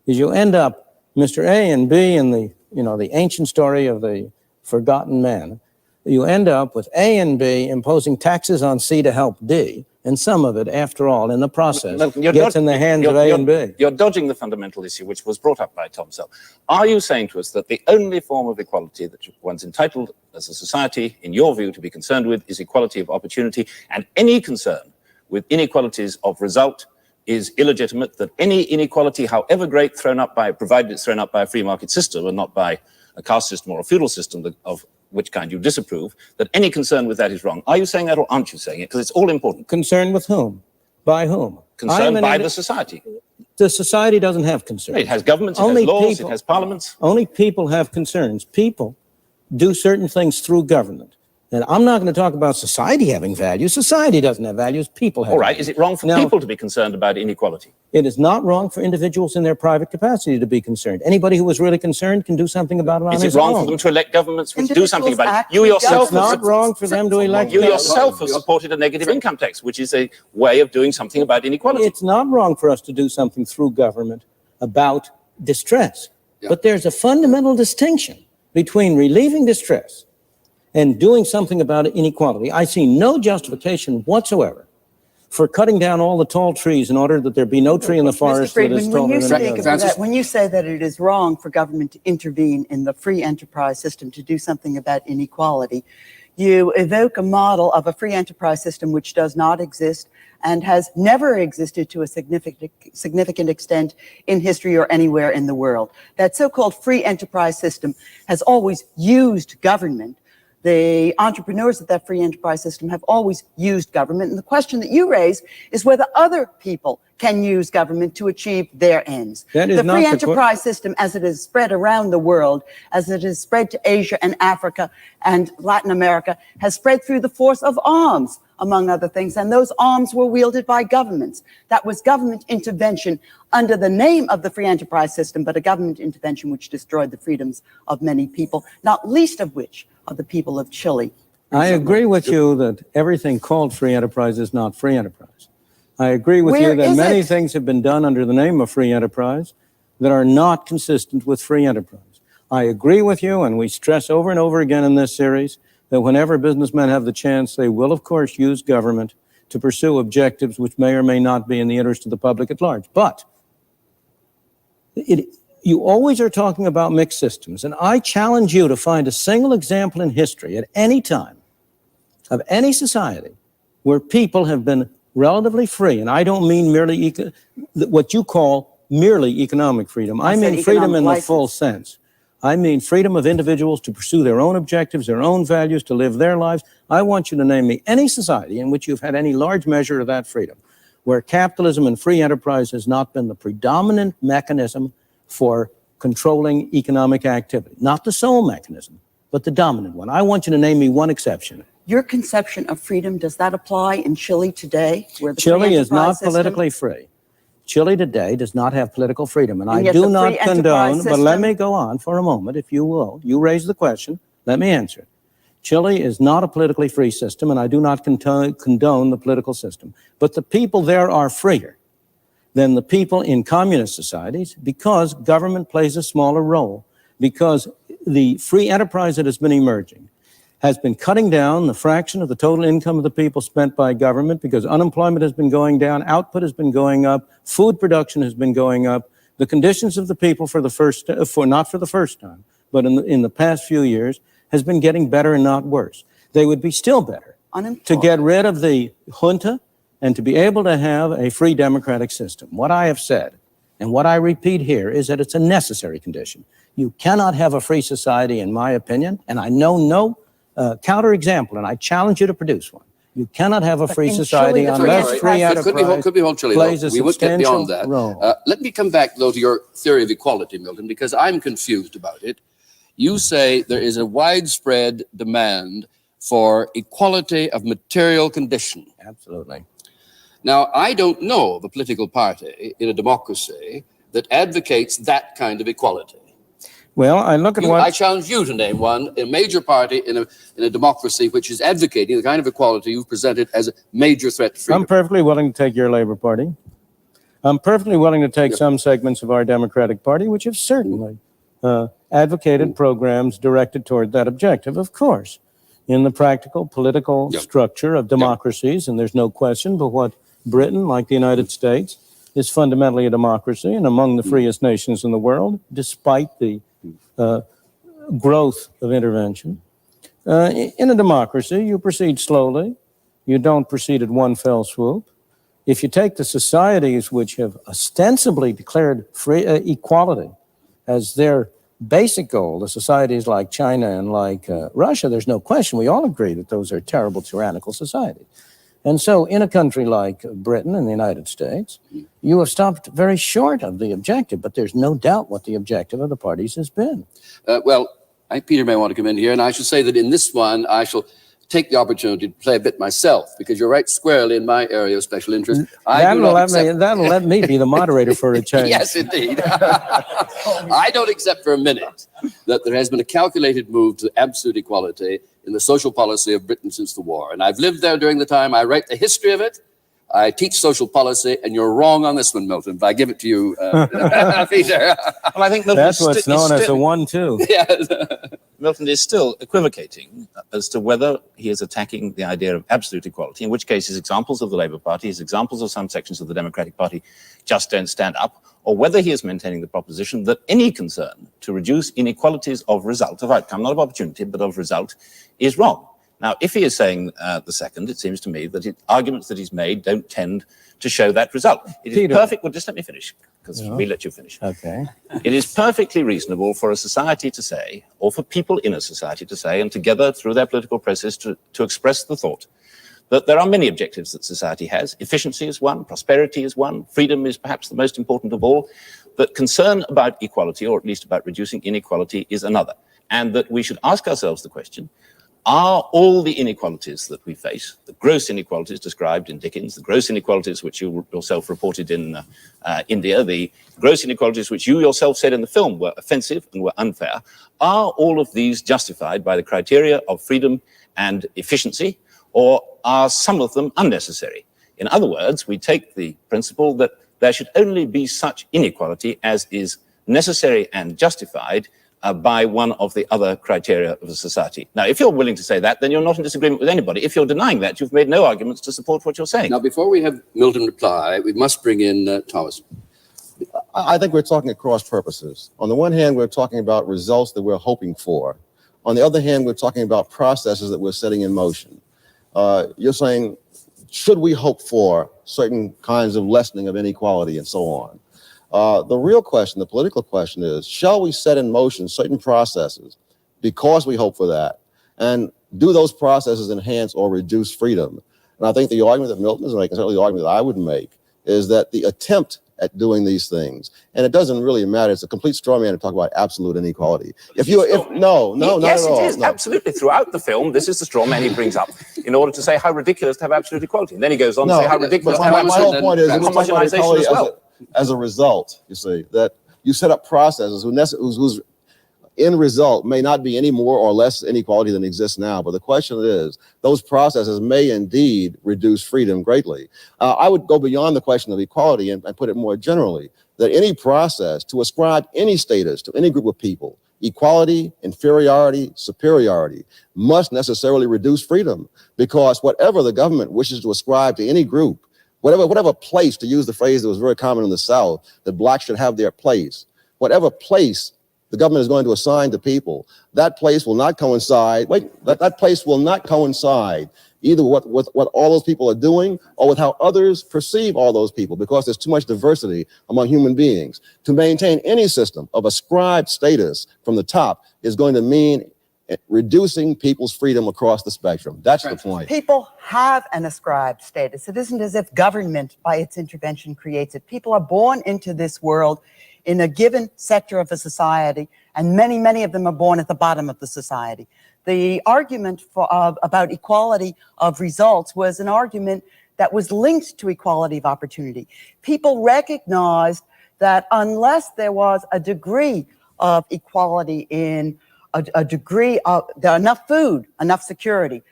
is you end up, Mr. A and B in the ancient story of the forgotten man, you end up with A and B imposing taxes on C to help D, and some of it, after all, in the process, gets in the hands of A and B. You're dodging the fundamental issue which was brought up by Tom Sowell. Are you saying to us that the only form of equality that one's entitled as a society, in your view, to be concerned with is equality of opportunity, and any concern with inequalities of result is illegitimate, that any inequality, however great, provided it's thrown up by a free market system and not by a caste system or a feudal system of which kind you disapprove, that any concern with that is wrong? Are you saying that, or aren't you saying it? Because it's all important. Concern with whom? By whom? Concern by the society. The society doesn't have concerns. It has governments, it has laws, it has parliaments. Only people have concerns. People do certain things through government. And I'm not going to talk about society having values. Society doesn't have values. People have All right. values. Is it wrong for people to be concerned about inequality? It is not wrong for individuals in their private capacity to be concerned. Anybody who is really concerned can do something about it on his own. Is it wrong for them to elect governments which do something about it? You yourself It's not wrong for them to elect. You yourself have supported a negative income tax, which is a way of doing something about inequality. It's not wrong for us to do something through government about distress. Yeah. But there's a fundamental distinction between relieving distress and doing something about inequality. I see no justification whatsoever for cutting down all the tall trees in order that there be no tree in the forest that is taller than another. When you say that it is wrong for government to intervene in the free enterprise system to do something about inequality, you evoke a model of a free enterprise system which does not exist and has never existed to a significant extent in history or anywhere in the world. That so-called free enterprise system has always used government. The entrepreneurs of that free enterprise system have always used government. And the question that you raise is whether other people can use government to achieve their ends. The free enterprise system, as it is spread around the world, as it is spread to Asia and Africa and Latin America, has spread through the force of arms, among other things. And those arms were wielded by governments. That was government intervention under the name of the free enterprise system, but a government intervention which destroyed the freedoms of many people, not least of which are the people of Chile. I agree with you that everything called free enterprise is not free enterprise. I agree with you that many things have been done under the name of free enterprise that are not consistent with free enterprise. I agree with you, and we stress over and over again in this series that whenever businessmen have the chance, they will, of course, use government to pursue objectives which may or may not be in the interest of the public at large. But you always are talking about mixed systems, and I challenge you to find a single example in history at any time of any society where people have been relatively free, and I don't mean merely what you call merely economic freedom. I mean freedom in the full sense. I mean freedom of individuals to pursue their own objectives, their own values, to live their lives. I want you to name me any society in which you've had any large measure of that freedom, where capitalism and free enterprise has not been the predominant mechanism for controlling economic activity. Not the sole mechanism, but the dominant one. I want you to name me one exception. Your conception of freedom, does that apply in Chile today? Where the Chile is not politically free. Chile today does not have political freedom, and I do not condone, but let me go on for a moment, if you will. You raise the question, let me answer it. Chile is not a politically free system, and I do not condone the political system. But the people there are freer than the people in communist societies because government plays a smaller role, because the free enterprise that has been emerging has been cutting down the fraction of the total income of the people spent by government, because unemployment has been going down, output has been going up, food production has been going up. The conditions of the people not for the first time, but in the past few years, has been getting better and not worse. They would be still better to get rid of the junta and to be able to have a free democratic system. What I have said, and what I repeat here, is that it's a necessary condition. You cannot have a free society, in my opinion, and I know no counterexample, and I challenge you to produce one, You cannot have a free society unless free enterprise could be hold Chile, plays a we won't get substantial beyond that. role. Let me come back, though, to your theory of equality, Milton, because I'm confused about it. You say there is a widespread demand for equality of material condition. Absolutely. Now, I don't know of a political party in a democracy that advocates that kind of equality. Well, I look at I challenge you to name one, a major party in a democracy which is advocating the kind of equality you've presented as a major threat to freedom. I'm perfectly willing to take your Labor Party. I'm perfectly willing to take some segments of our Democratic Party, which have certainly advocated programs directed toward that objective, of course, in the practical political structure of democracies. And there's no question but what Britain, like the United States, is fundamentally a democracy and among the freest nations in the world, despite the growth of intervention. In a democracy, you proceed slowly. You don't proceed at one fell swoop. If you take the societies which have ostensibly declared equality as their basic goal, the societies like China and like Russia, there's no question. We all agree that those are terrible, tyrannical societies. And so in a country like Britain and the United States, you have stopped very short of the objective, but there's no doubt what the objective of the parties has been. Well, Peter may want to come in here, and I should say that in this one, I shall take the opportunity to play a bit myself, because you're right squarely in my area of special interest. That'll let me be the moderator for a change. Yes, indeed. I don't accept for a minute that there has been a calculated move to absolute equality in the social policy of Britain since the war. And I've lived there during the time. I write the history of it. I teach social policy, and you're wrong on this one, Milton, but I give it to you, Peter. Well, I think Milton that's what's known as a 1-2. Yes. Milton is still equivocating as to whether he is attacking the idea of absolute equality, in which case his examples of the Labour Party, his examples of some sections of the Democratic Party just don't stand up, or whether he is maintaining the proposition that any concern to reduce inequalities of result, of outcome, not of opportunity, but of result, is wrong. Now, if he is saying the second, it seems to me that arguments that he's made don't tend to show that result. It is perfect. Well, just let me finish, because we let you finish. Okay. It is perfectly reasonable for a society to say, or for people in a society to say, and together through their political process to express the thought that there are many objectives that society has. Efficiency is one, prosperity is one, freedom is perhaps the most important of all, that concern about equality, or at least about reducing inequality, is another. And that we should ask ourselves the question, are all the inequalities that we face, the gross inequalities described in Dickens, the gross inequalities which you yourself reported in India, the gross inequalities which you yourself said in the film were offensive and were unfair, are all of these justified by the criteria of freedom and efficiency, or are some of them unnecessary? In other words, we take the principle that there should only be such inequality as is necessary and justified by one of the other criteria of a society. Now, if you're willing to say that, then you're not in disagreement with anybody. If you're denying that, you've made no arguments to support what you're saying. Now, before we have Milton reply, we must bring in Thomas. I think we're talking at cross purposes. On the one hand, we're talking about results that we're hoping for. On the other hand, we're talking about processes that we're setting in motion. You're saying, should we hope for certain kinds of lessening of inequality and so on? The real question, the political question is, shall we set in motion certain processes because we hope for that? And do those processes enhance or reduce freedom? And I think the argument that Milton is making, certainly the argument that I would make, is that the attempt at doing these things, and it doesn't really matter, it's a complete straw man to talk about absolute inequality. Not at all. Yes, it is, absolutely. Throughout the film, this is the straw man he brings up in order to say how ridiculous to have absolute equality. And then he goes on to say how ridiculous to have absolute homogenization as well. As a result, you see, that you set up processes whose end result may not be any more or less inequality than exists now. But the question is, those processes may indeed reduce freedom greatly. I would go beyond the question of equality and put it more generally, that any process to ascribe any status to any group of people, equality, inferiority, superiority, must necessarily reduce freedom, because whatever the government wishes to ascribe to any group, whatever place, to use the phrase that was very common in the South, that blacks should have their place, whatever place the government is going to assign to people, that place will not coincide, that place will not coincide either with what all those people are doing or with how others perceive all those people, because there's too much diversity among human beings. To maintain any system of ascribed status from the top is going to mean reducing people's freedom across the spectrum. That's the point. People have an ascribed status. It isn't as if government, by its intervention, creates it. People are born into this world in a given sector of a society, and many, many of them are born at the bottom of the society. The argument about equality of results was an argument that was linked to equality of opportunity. People recognized that unless there was a degree of equality in a degree of enough food, enough security,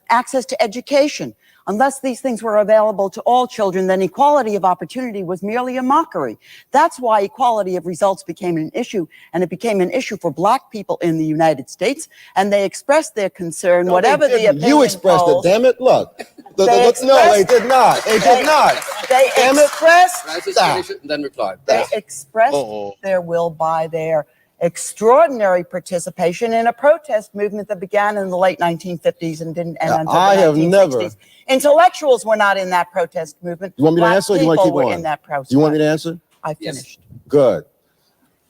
access to education, unless these things were available to all children, then equality of opportunity was merely a mockery. That's why equality of results became an issue, and it became an issue for Black people in the United States, and they expressed their concern, No, whatever the opinion you expressed polls, it, damn it. Look. No, they did not. They did not. They Damn it. expressed Finish it and then reply. They expressed their will by their extraordinary participation in a protest movement that began in the late 1950s and didn't end until I the have 1960s. never. Intellectuals were not in that protest movement. You want me to Black answer or you want to people keep were on? in that protest. You want me to answer? I finished. Good.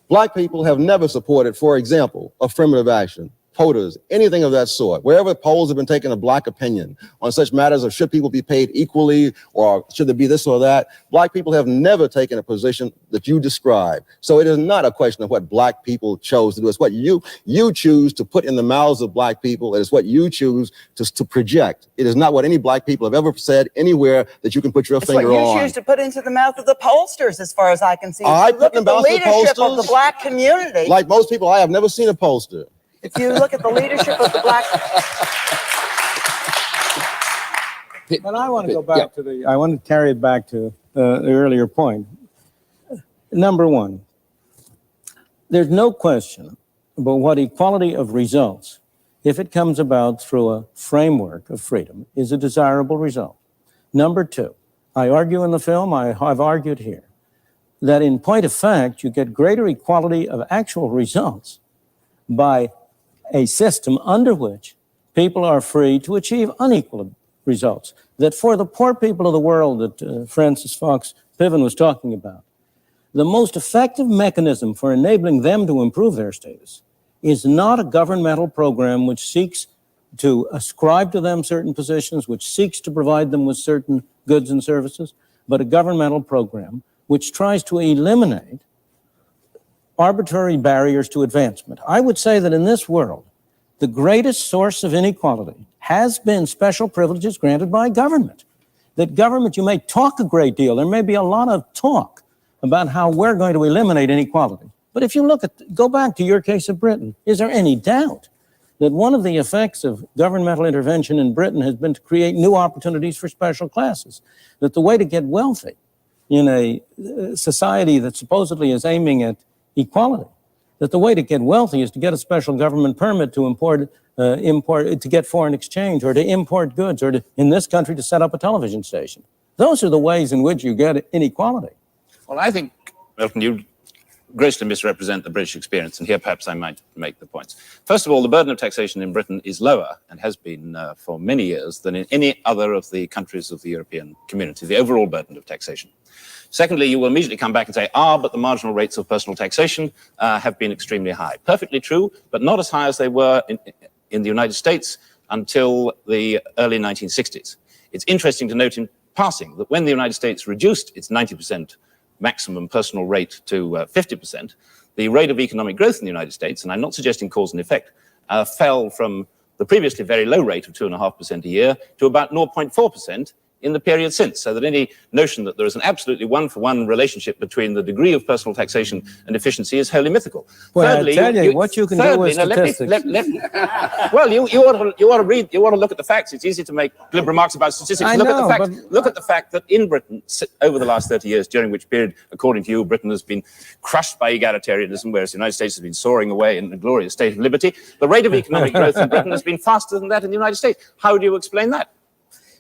Black people have never supported, for example, affirmative action, quotas, anything of that sort. Wherever polls have been taken of Black opinion on such matters of should people be paid equally or should there be this or that, Black people have never taken a position that you describe. So it is not a question of what Black people chose to do. It's what you choose to put in the mouths of Black people. It is what you choose to project. It is not what any Black people have ever said anywhere that you can put your It's finger what you on. choose to put into the mouth of the pollsters, as far as I can see. I If you look put in at the the mouth of the leadership of the pollsters? Black community, Like most people, I have never seen a pollster. if you look at the leadership of the Black... But I want to go back I want to carry it back to the earlier point. Number one, there's no question about what equality of results, if it comes about through a framework of freedom, is a desirable result. Number two, I argue in the film, I've argued here, that in point of fact, you get greater equality of actual results by a system under which people are free to achieve unequal results. That for the poor people of the world that Francis Fox Piven was talking about, the most effective mechanism for enabling them to improve their status is not a governmental program which seeks to ascribe to them certain positions, which seeks to provide them with certain goods and services, but a governmental program which tries to eliminate arbitrary barriers to advancement. I would say that in this world, the greatest source of inequality has been special privileges granted by government. That government, you may talk a great deal, there may be a lot of talk about how we're going to eliminate inequality. But if you go back to your case of Britain, is there any doubt that one of the effects of governmental intervention in Britain has been to create new opportunities for special classes? That the way to get wealthy in a society that supposedly is aiming at equality, that the way to get wealthy is to get a special government permit to to get foreign exchange, or to import goods, or to, in this country, to set up a television station. Those are the ways in which you get inequality. Well, I think, Milton, you grossly misrepresent the British experience, and here perhaps I might make the points. First of all, the burden of taxation in Britain is lower, and has been for many years, than in any other of the countries of the European community, the overall burden of taxation. Secondly, you will immediately come back and say, but the marginal rates of personal taxation have been extremely high. Perfectly true, but not as high as they were in the United States until the early 1960s. It's interesting to note in passing that when the United States reduced its 90% maximum personal rate to 50%, the rate of economic growth in the United States, and I'm not suggesting cause and effect, fell from the previously very low rate of 2.5% a year to about 0.4% in the period since, so that any notion that there is an absolutely one-for-one relationship between the degree of personal taxation and efficiency is wholly mythical. Well, Thirdly, I tell you what you can do with statistics. Well, you ought to look at the facts. It's easy to make glib remarks about statistics. Look at the fact that in Britain, over the last 30 years, during which period, according to you, Britain has been crushed by egalitarianism, whereas the United States has been soaring away in a glorious state of liberty, the rate of economic growth in Britain has been faster than that in the United States. How do you explain that?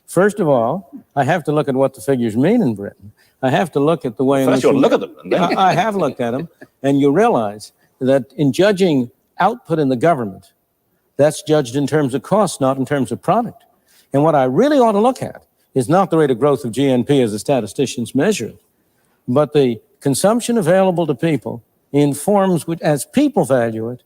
First of all, I have to look at what the figures mean in Britain. I have to look at the way in which you ought to look at them. I have looked at them, and you realize that in judging output in the government, that's judged in terms of cost, not in terms of product. And what I really ought to look at is not the rate of growth of GNP as the statisticians measure it, but the consumption available to people in forms which, as people value it,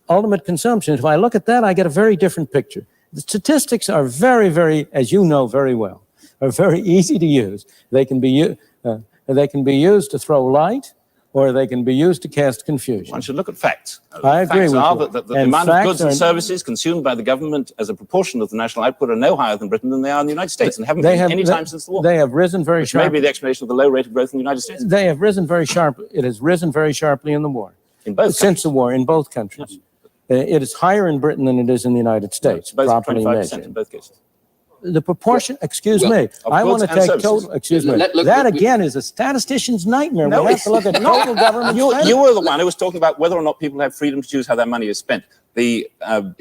ultimate consumption. If I look at that, I get a very different picture. The statistics are very, very, as you know very well, are very easy to use. They can be used to throw light, or they can be used to cast confusion. One should look at facts. I agree with you. Facts are that the amount of goods and services consumed by the government as a proportion of the national output are no higher than Britain than they are in the United States, and haven't been any time since the war. They have risen very sharply. Which may be the explanation of the low rate of growth in the United States. They have risen very sharply. It has risen very sharply in the war. In both Since the war, in both countries. It is higher in Britain than it is in the United States, properly 25% measured. in both cases. The proportion, excuse me, I want to take total, excuse me, that again is a statistician's nightmare. No, we have to look at total government spending. You were the one who was talking about whether or not people have freedom to choose how their money is spent. The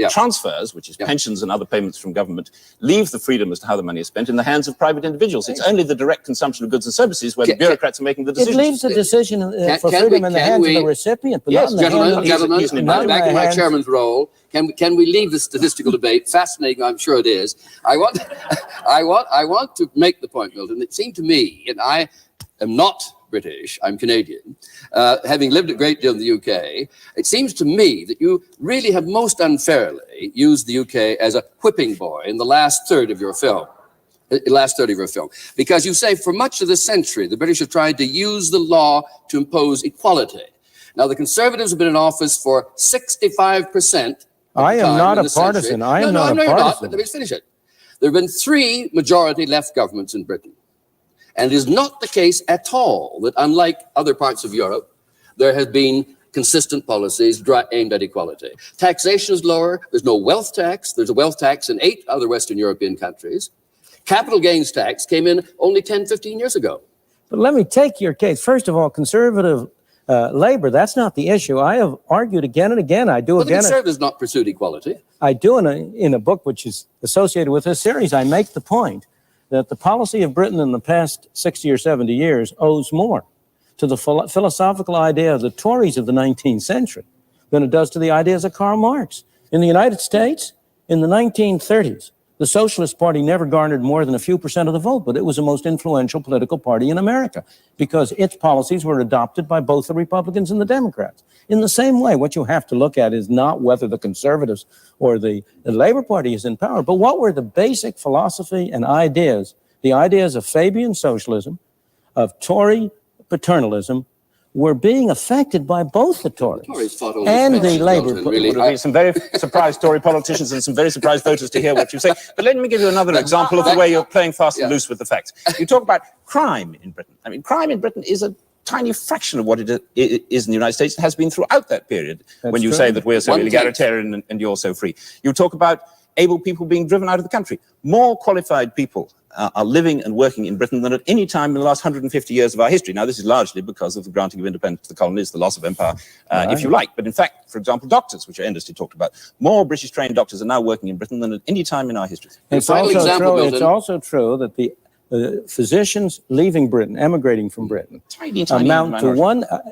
transfers, which is pensions and other payments from government, leave the freedom as to how the money is spent in the hands of private individuals. It's only the direct consumption of goods and services where the bureaucrats are making the decisions. It leaves the decision for freedom in the hands of the recipient, but yes, not in the hands gentlemen, back in my chairman's role, can we leave the statistical debate? Fascinating, I'm sure it is. I want to make the point, Milton. It seemed to me, and I am not British, I'm Canadian, having lived a great deal in the UK, it seems to me that you really have most unfairly used the UK as a whipping boy in the last third of your film. Because you say for much of the century, the British have tried to use the law to impose equality. Now, the Conservatives have been in office for 65%. I am not a partisan. I am not a partisan. Let me finish it. There have been 3 majority left governments in Britain. And it is not the case at all that, unlike other parts of Europe, there have been consistent policies aimed at equality. Taxation is lower. There's no wealth tax. There's a wealth tax in 8 other Western European countries. Capital gains tax came in only 10, 15 years ago. But let me take your case. First of all, conservative labor, that's not the issue. I have argued again and again. I do but again. The Conservatives not pursued equality. I do in a book which is associated with this series. I make the point that the policy of Britain in the past 60 or 70 years owes more to the philosophical idea of the Tories of the 19th century than it does to the ideas of Karl Marx. In the United States, in the 1930s, the Socialist Party never garnered more than a few % of the vote, but it was the most influential political party in America because its policies were adopted by both the Republicans and the Democrats. In the same way, what you have to look at is not whether the Conservatives or the Labor Party is in power, but what were the basic philosophy and ideas, the ideas of Fabian socialism, of Tory paternalism, were being affected by both the Tories and the Labor Party. Really, there will be some very surprised Tory politicians and some very surprised voters to hear what you say. But let me give you another example of the way you're playing fast and loose with the facts. You talk about crime in Britain. I mean, crime in Britain is a tiny fraction of what it is in the United States. It has been throughout that period. That's when you true. say that we're so egalitarian and you're so free. You talk about able people being driven out of the country. More qualified people are living and working in Britain than at any time in the last 150 years of our history. Now, this is largely because of the granting of independence to the colonies, the loss of empire, if you like. But in fact, for example, doctors, which are endlessly talked about, more British trained doctors are now working in Britain than at any time in our history. It's also true that the physicians leaving Britain, emigrating from Britain, amount to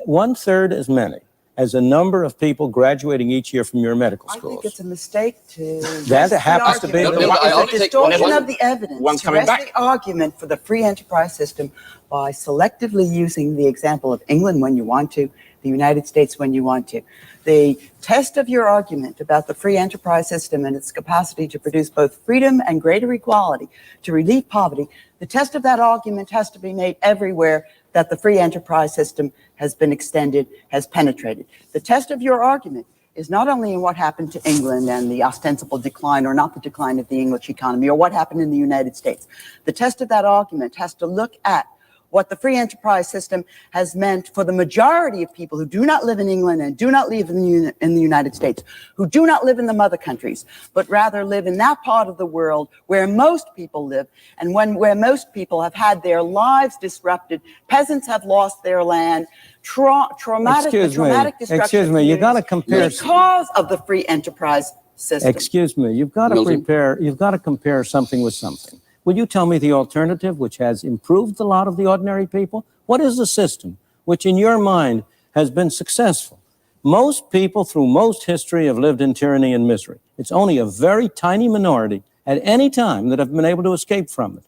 one third as many as a number of people graduating each year from your medical schools. I think it's a mistake to... That happens to be... It's a distortion of the evidence to rest the argument for the free enterprise system by selectively using the example of England when you want to, the United States when you want to. The test of your argument about the free enterprise system and its capacity to produce both freedom and greater equality, to relieve poverty, the test of that argument has to be made everywhere that the free enterprise system has been extended, has penetrated. The test of your argument is not only in what happened to England and the ostensible decline or not the decline of the English economy or what happened in the United States. The test of that argument has to look at what the free enterprise system has meant for the majority of people who do not live in England and do not live in the United States, who do not live in the mother countries, but rather live in that part of the world where most people live and where most people have had their lives disrupted. Peasants have lost their land. Traumatic destruction. Excuse me, you got to compare because of the free enterprise system. Excuse me, you've got to compare something with something. Will you tell me the alternative, which has improved the lot of the ordinary people? What is the system which, in your mind, has been successful? Most people, through most history, have lived in tyranny and misery. It's only a very tiny minority at any time that have been able to escape from it.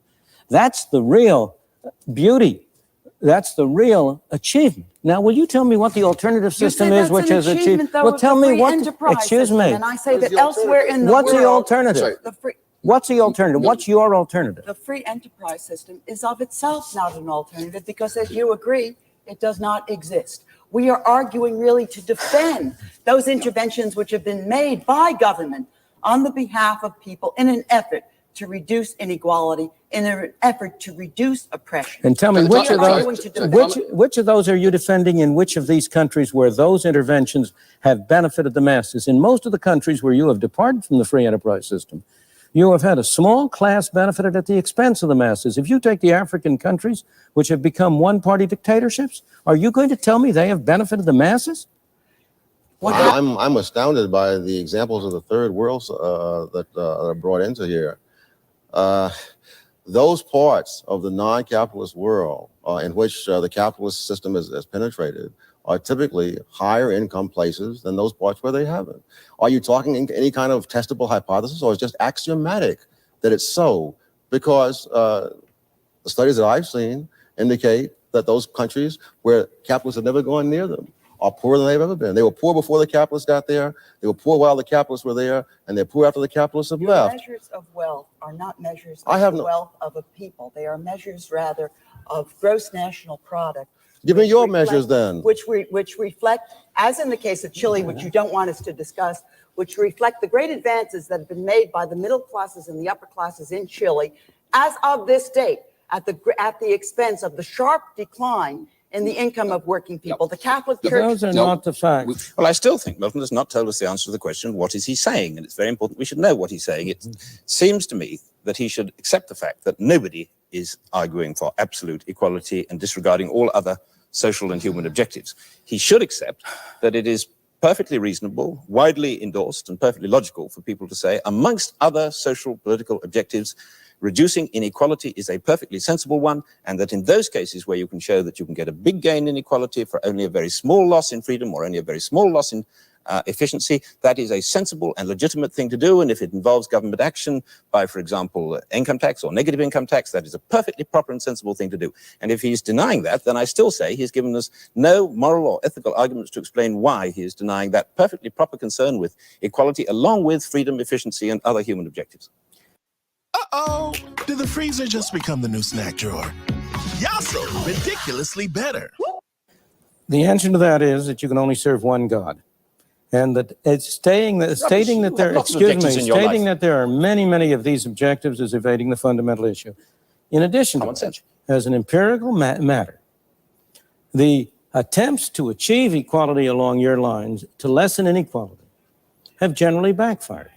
That's the real beauty That's the real achievement. Now, will you tell me what the alternative system is, which has achieved? Well, tell me what. Excuse me. And I say that elsewhere in the What's world, the alternative? What's the alternative? What's your alternative? The free enterprise system is of itself not an alternative because, as you agree, it does not exist. We are arguing really to defend those interventions which have been made by government on the behalf of people in an effort to reduce inequality, in an effort to reduce oppression. And tell me, which of those are you defending in which of these countries where those interventions have benefited the masses? In most of the countries where you have departed from the free enterprise system, you have had a small class benefited at the expense of the masses. If you take the African countries, which have become one-party dictatorships, are you going to tell me they have benefited the masses? I'm astounded by the examples of the third world that are brought into here. Those parts of the non-capitalist world in which the capitalist system has penetrated are typically higher income places than those parts where they haven't. Are you talking in any kind of testable hypothesis, or is it just axiomatic that it's so? Because the studies that I've seen indicate that those countries where capitalists have never gone near them are poorer than they've ever been. They were poor before the capitalists got there, they were poor while the capitalists were there, and they're poor after the capitalists have left. Measures of wealth are not measures of the wealth of a people. They are measures, rather, of gross national product. Give me your measures then. Which reflect, as in the case of Chile, which you don't want us to discuss, which reflect the great advances that have been made by the middle classes and the upper classes in Chile, as of this date, at the expense of the sharp decline in the income of working people. The Catholic Church... Those are not the facts. Well, I still think Milton has not told us the answer to the question, what is he saying? And it's very important we should know what he's saying. It seems to me that he should accept the fact that nobody is arguing for absolute equality and disregarding all other social and human objectives. He should accept that it is perfectly reasonable, widely endorsed, and perfectly logical for people to say, amongst other social political objectives, reducing inequality is a perfectly sensible one, and that in those cases where you can show that you can get a big gain in equality for only a very small loss in freedom or only a very small loss in efficiency, that is a sensible and legitimate thing to do. And if it involves government action by, for example, income tax or negative income tax, that is a perfectly proper and sensible thing to do. And if he's denying that, then I still say he's given us no moral or ethical arguments to explain why he is denying that perfectly proper concern with equality, along with freedom, efficiency, and other human objectives. Uh-oh, did the freezer just become the new snack drawer? Y'all so ridiculously better. The answer to that is that you can only serve one God. And that it's stating that there are many of these objectives is evading the fundamental issue. In addition to that, as an empirical matter, the attempts to achieve equality along your lines to lessen inequality have generally backfired.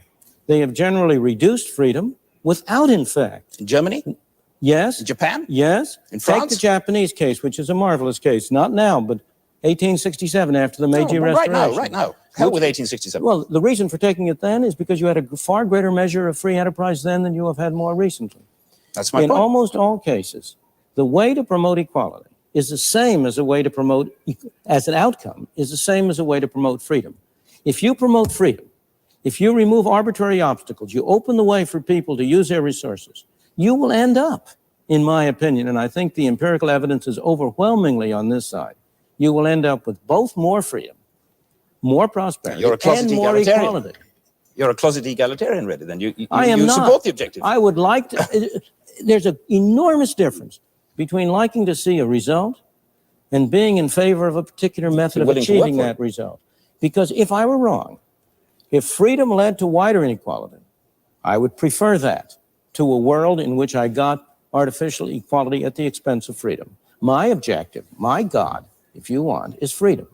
They have generally reduced freedom without, in fact. In Germany? Yes. In Japan? Yes. In France? Take the Japanese case, which is a marvelous case. Not now, but 1867 after the Meiji Restoration. Right now. Hell with 1867. Well, the reason for taking it then is because you had a far greater measure of free enterprise then than you have had more recently. That's my point. In almost all cases, the way to promote equality is the same as a way to promote, as an outcome, is the same as a way to promote freedom. If you promote freedom, if you remove arbitrary obstacles, you open the way for people to use their resources, you will end up, in my opinion, and I think the empirical evidence is overwhelmingly on this side, you will end up with both more freedom, more prosperity, and more equality. You're a closet egalitarian, really, then. You not. Support the objective. I would like to. There's an enormous difference between liking to see a result and being in favor of a particular method of achieving that result. Because if I were wrong, if freedom led to wider inequality, I would prefer that to a world in which I got artificial equality at the expense of freedom. My objective, my God, if you want, is freedom.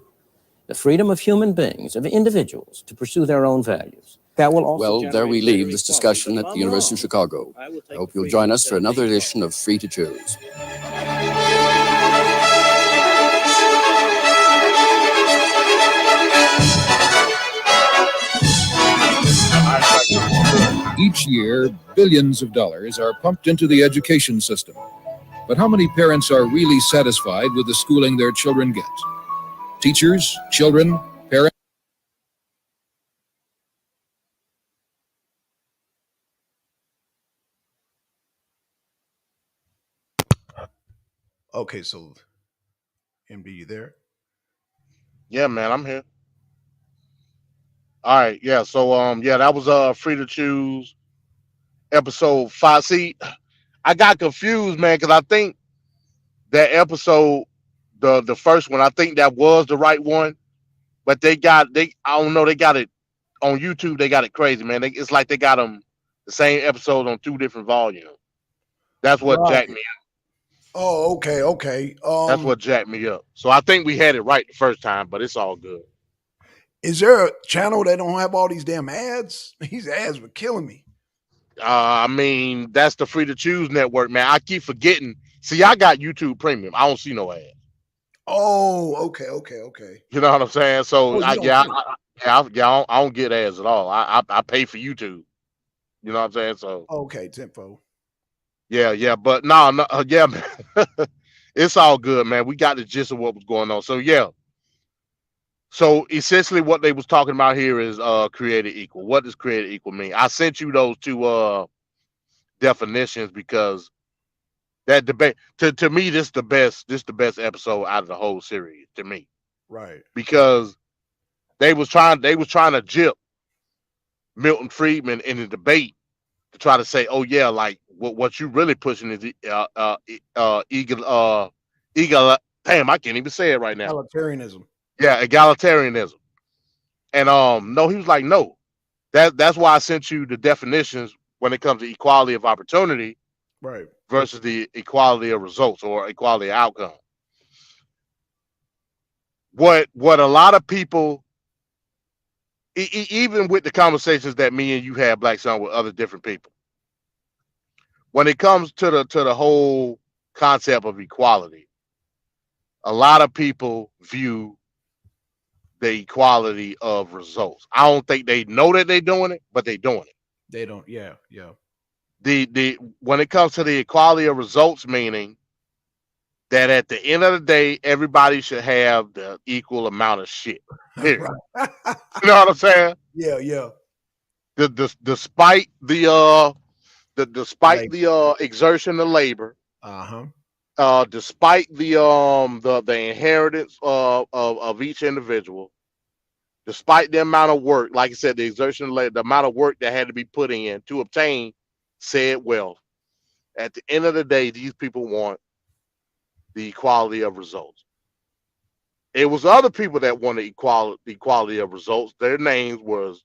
The freedom of human beings, of individuals, to pursue their own values. That will also well, there we leave this discussion at the University of Chicago. I hope you'll join us for another edition of Free to Choose. Each year, billions of dollars are pumped into the education system. But how many parents are really satisfied with the schooling their children get? Teachers, children, parents. Okay, so MD, you there? Yeah, man, I'm here. All right, yeah. So yeah, that was Free to Choose episode 5. See, I got confused, man, because I think that episode, the first one, I think that was the right one, but they I don't know, they got it on YouTube. They got it crazy, man. It's like they got them the same episode on 2 different volumes. That's what Right. jacked me up. Oh, okay. That's what jacked me up. So I think we had it right the first time, but it's all good. Is there a channel that don't have all these damn ads? These ads were killing me. I mean, that's the Free to Choose network, man. I keep forgetting. See, I got YouTube Premium. I don't see no ads. Oh, okay. You know what I'm saying? So Oh, you don't I don't get ads at all. I pay for YouTube. You know what I'm saying? So okay, tempo. Yeah, but no, yeah, man. It's all good, man. We got the gist of what was going on. So yeah. So essentially, what they was talking about here is created equal. What does created equal mean? I sent you those 2 definitions because that debate to me this the best episode out of the whole series to me. Right. Because they was trying to jip Milton Friedman in the debate to try to say, oh yeah, like what you really pushing is damn, I can't even say it right now. Egalitarianism. Yeah, egalitarianism. And no, he was like, no. That's why I sent you the definitions when it comes to equality of opportunity, right, versus the equality of results or equality of outcome. What a lot of people, even with the conversations that me and you had, Blackson, with other different people, when it comes to the whole concept of equality, a lot of people view the equality of results. I don't think they know that they're doing it, but they're doing it. They don't. Yeah. The when it comes to the equality of results, meaning that at the end of the day, everybody should have the equal amount of shit. Period. You know what I'm saying? Yeah. Despite the exertion of labor, despite the inheritance of each individual, despite the amount of work, like I said, the exertion of labor, the amount of work that had to be put in to obtain said wealth, at the end of the day, these people want the equality of results. It was other people that wanted equality of results. Their names was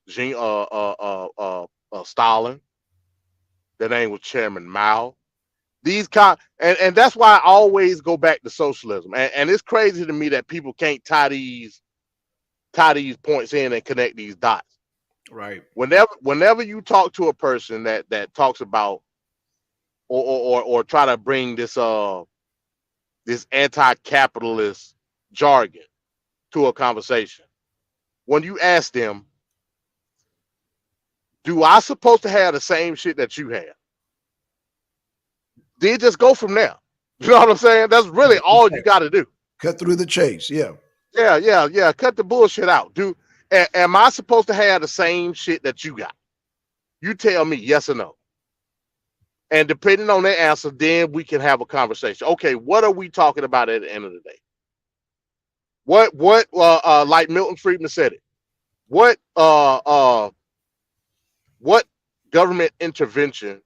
Stalin. Their name was Chairman Mao. And that's why I always go back to socialism. And it's crazy to me that people can't tie these points in and connect these dots. Right. Whenever you talk to a person that talks about or try to bring this anti-capitalist jargon to a conversation, when you ask them, do I supposed to have the same shit that you have? They just go from there. You know what I'm saying? That's really all you got to do. Cut through the chase. Yeah. Yeah. Cut the bullshit out. Am I supposed to have the same shit that you got? You tell me yes or no. And depending on their answer, then we can have a conversation. Okay, what are we talking about at the end of the day? What like Milton Friedman said it. What government intervention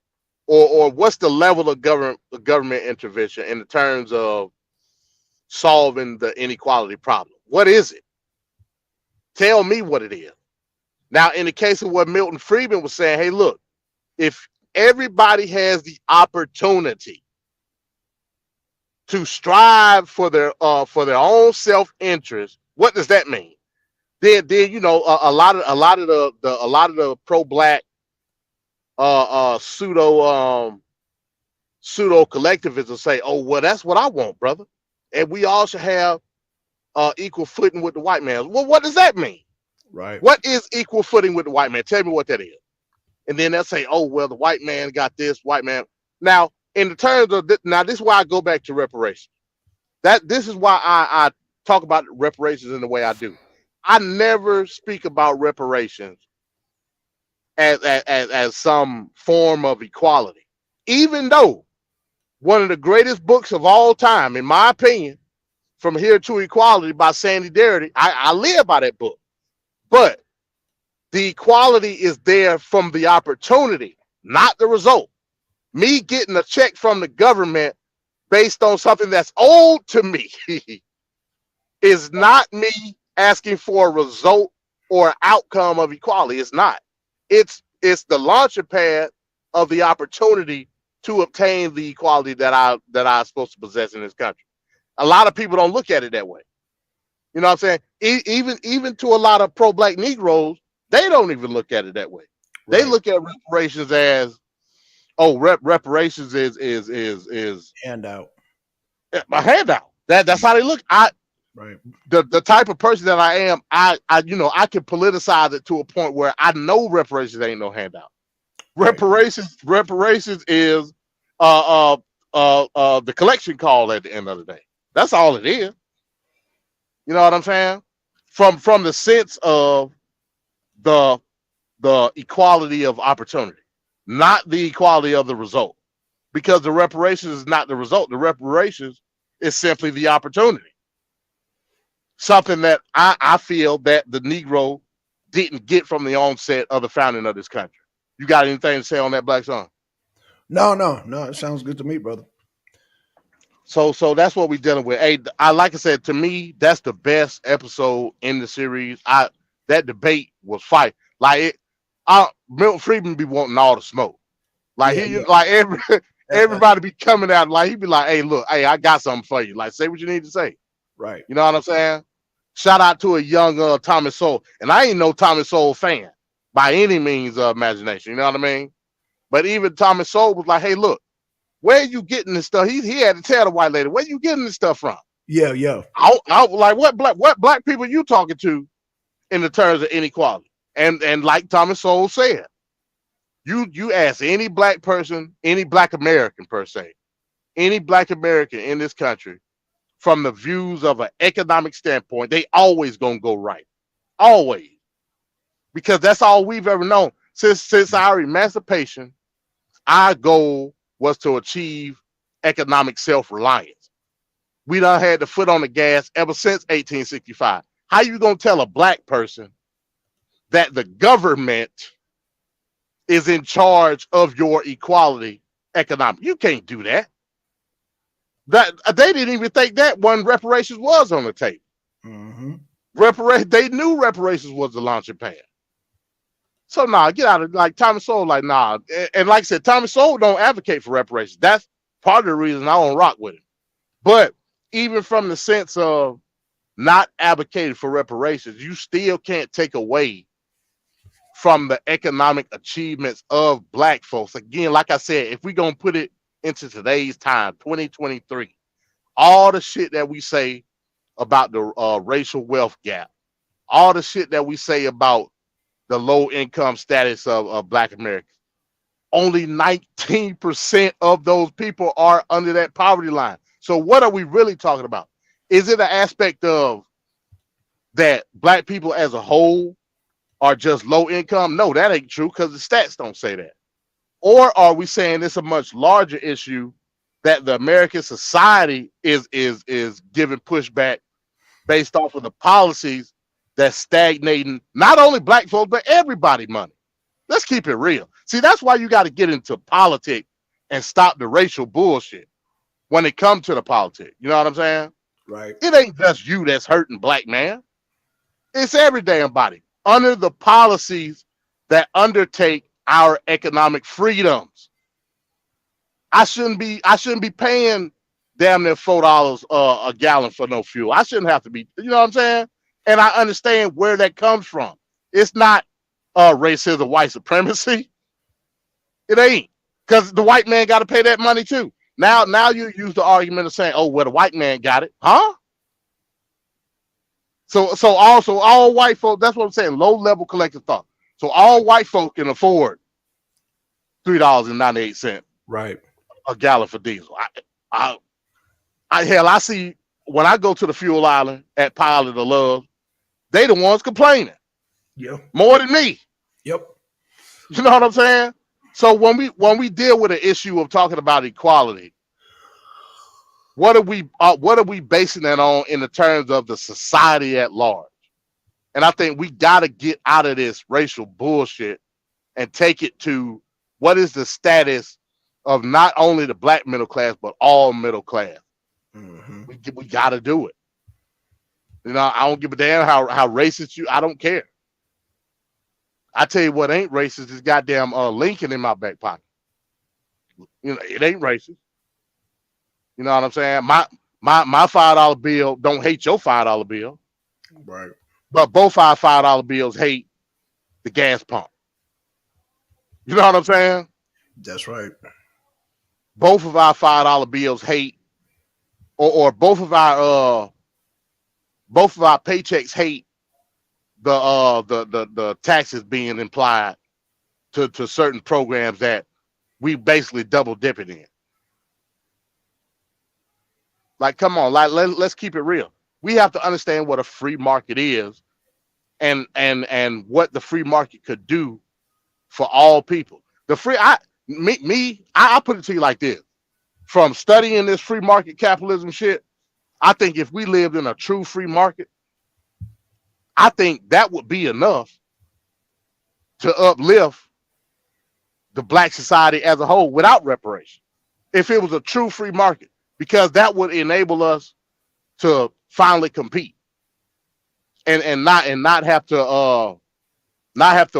or what's the level of government intervention in the terms of solving the inequality problem? What is it? Tell me what it is. Now, in the case of what Milton Friedman was saying, hey, look, if everybody has the opportunity to strive for their own self-interest, what does that mean? Then you know a lot of the pro-black pseudo collectivists will say, oh well, that's what I want, brother, and we all should have equal footing with the white man. Well, what does that mean? Right. What is equal footing with the white man? Tell me what that is. And then they'll say, oh well, the white man got this, white man. Now, in the terms of this is why I go back to reparations. This is why I talk about reparations in the way I do. I never speak about reparations as some form of equality, even though one of the greatest books of all time, in my opinion, From Here to Equality by Sandy Darity. I live by that book. But the equality is there from the opportunity, not the result. Me getting a check from the government based on something that's owed to me is not me asking for a result or outcome of equality. It's not. It's the launching pad of the opportunity to obtain the equality that I'm supposed to possess in this country. A lot of people don't look at it that way. You know what I'm saying? Even to a lot of pro-black Negroes, they don't even look at it that way. Right. They look at reparations as, reparations is handout. A handout. That's how they look. Right. The type of person that I am, I can politicize it to a point where I know reparations ain't no handout. Right. Reparations is the collection call at the end of the day. That's all it is. You know what I'm saying? From the sense of the equality of opportunity, not the equality of the result. Because the reparations is not the result. The reparations is simply the opportunity. Something that I feel that the Negro didn't get from the onset of the founding of this country. You got anything to say on that, Black Son? No. It sounds good to me, brother. So that's what we're dealing with. Hey, like I said, to me, that's the best episode in the series. That debate was fight. Like Milton Friedman be wanting all the smoke. Like everybody be coming out, like he'd be like, hey, look, hey, I got something for you. Like, say what you need to say. Right. You know what I'm saying? Shout out to a young Thomas Sowell. And I ain't no Thomas Sowell fan by any means of imagination. You know what I mean? But even Thomas Sowell was like, hey, look, where are you getting this stuff? He had to tell the white lady, where you getting this stuff from? Yeah. I like, what black people you talking to in the terms of inequality? And like Thomas Sowell said, you ask any black person, any black American per se, any black American in this country, from the views of an economic standpoint, they always gonna go right. Always. Because that's all we've ever known. Since our emancipation, our goal was to achieve economic self-reliance. We done had the foot on the gas ever since 1865. How you gonna tell a black person that the government is in charge of your equality economic? You can't do that. That they didn't even think that when reparations was on the table. Mm-hmm. They knew reparations was the launching pad. So get out of like Thomas Sowell, like and like I said, Thomas Sowell don't advocate for reparations. That's part of the reason I don't rock with him. But even from the sense of not advocating for reparations, you still can't take away from the economic achievements of black folks. Again, like I said, if we're gonna put it into today's time, 2023, all the shit that we say about the racial wealth gap, all the shit that we say about the low income status of black Americans, only 19% of those people are under that poverty line. So what are we really talking about? Is it an aspect of that black people as a whole are just low income? No, that ain't true, because the stats don't say that. Or are we saying it's a much larger issue that the American society is giving pushback based off of the policies that's stagnating not only black folks but everybody money? Let's keep it real. See, that's why you got to get into politics and stop the racial bullshit when it comes to the politics. You know what I'm saying? Right. It ain't just you that's hurting, black man. It's every damn body under the policies that undertake our economic freedoms. I shouldn't be paying damn near $4 a gallon for no fuel. I shouldn't have to be. You know what I'm saying? And I understand where that comes from. It's not racism, white supremacy. It ain't, because the white man got to pay that money too. Now you use the argument of saying, oh, well, the white man got it, huh? So also all white folks, that's what I'm saying, low level collective thought. So all white folk can afford $3.98 right a gallon for diesel. I see when I go to the fuel island at Pilot of Love, they the ones complaining. Yeah. More than me. Yep. You know what I'm saying? So when we deal with an issue of talking about equality, what are we basing that on in the terms of the society at large? And I think we got to get out of this racial bullshit and take it to what is the status of not only the black middle class, but all middle class. Mm-hmm. We got to do it. You know, I don't give a damn how racist you. I don't care. I tell you what ain't racist is goddamn Lincoln in my back pocket. You know, it ain't racist. You know what I'm saying? My $5 bill don't hate your $5 bill. Right. But both our $5 bills hate the gas pump. You know what I'm saying? That's right. Both of our $5 bills hate, or both of our paychecks hate the taxes being implied to certain programs that we basically double dipping in. Like, come on, like let's keep it real. We have to understand what a free market is, and what the free market could do for all people. The free, I put it to you like this: from studying this free market capitalism shit, I think if we lived in a true free market, I think that would be enough to uplift the black society as a whole without reparation. If it was a true free market, because that would enable us to finally compete and not have to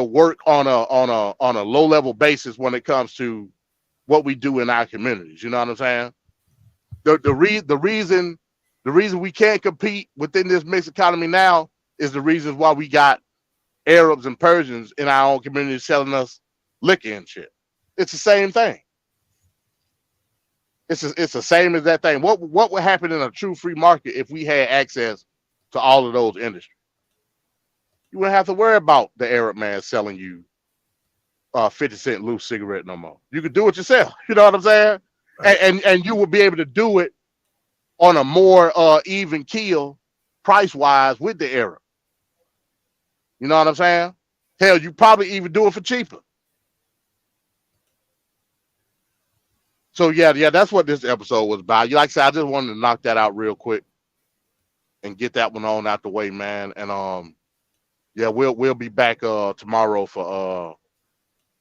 work on a low level basis when it comes to what we do in our communities. You know what I'm saying? The reason we can't compete within this mixed economy now is the reasons why we got Arabs and Persians in our own community selling us liquor and shit. It's the same thing. It's the same as that thing. What would happen in a true free market if we had access to all of those industries? You wouldn't have to worry about the Arab man selling you 50-cent loose cigarette no more. You could do it yourself. You know what I'm saying? Right. And you would be able to do it on a more even keel price wise with the Arab. You know what I'm saying? Hell, you probably even do it for cheaper. So yeah, that's what this episode was about. Like I said, I just wanted to knock that out real quick and get that one on out the way, man. And yeah, we'll be back tomorrow for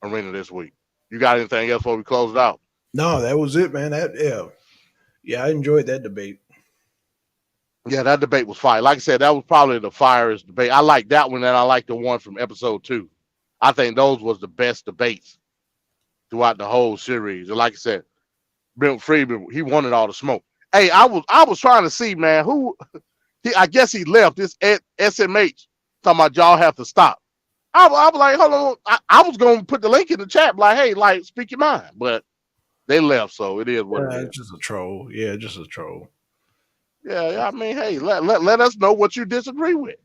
Arena this week. You got anything else before we close it out? No, that was it, man. Yeah, I enjoyed that debate. Yeah, that debate was fire. Like I said, that was probably the fierest debate. I like that one, and I like the one from episode 2. I think those was the best debates throughout the whole series. And like I said, Bill Friedman, he wanted all the smoke. Hey, I was trying to see, man, I guess he left this SMH talking about y'all have to stop. I was like, hold on. I was going to put the link in the chat, like, hey, like, speak your mind. But they left, so it is what it is. It's just a troll. Yeah, just a troll. Yeah, I mean, hey, let us know what you disagree with.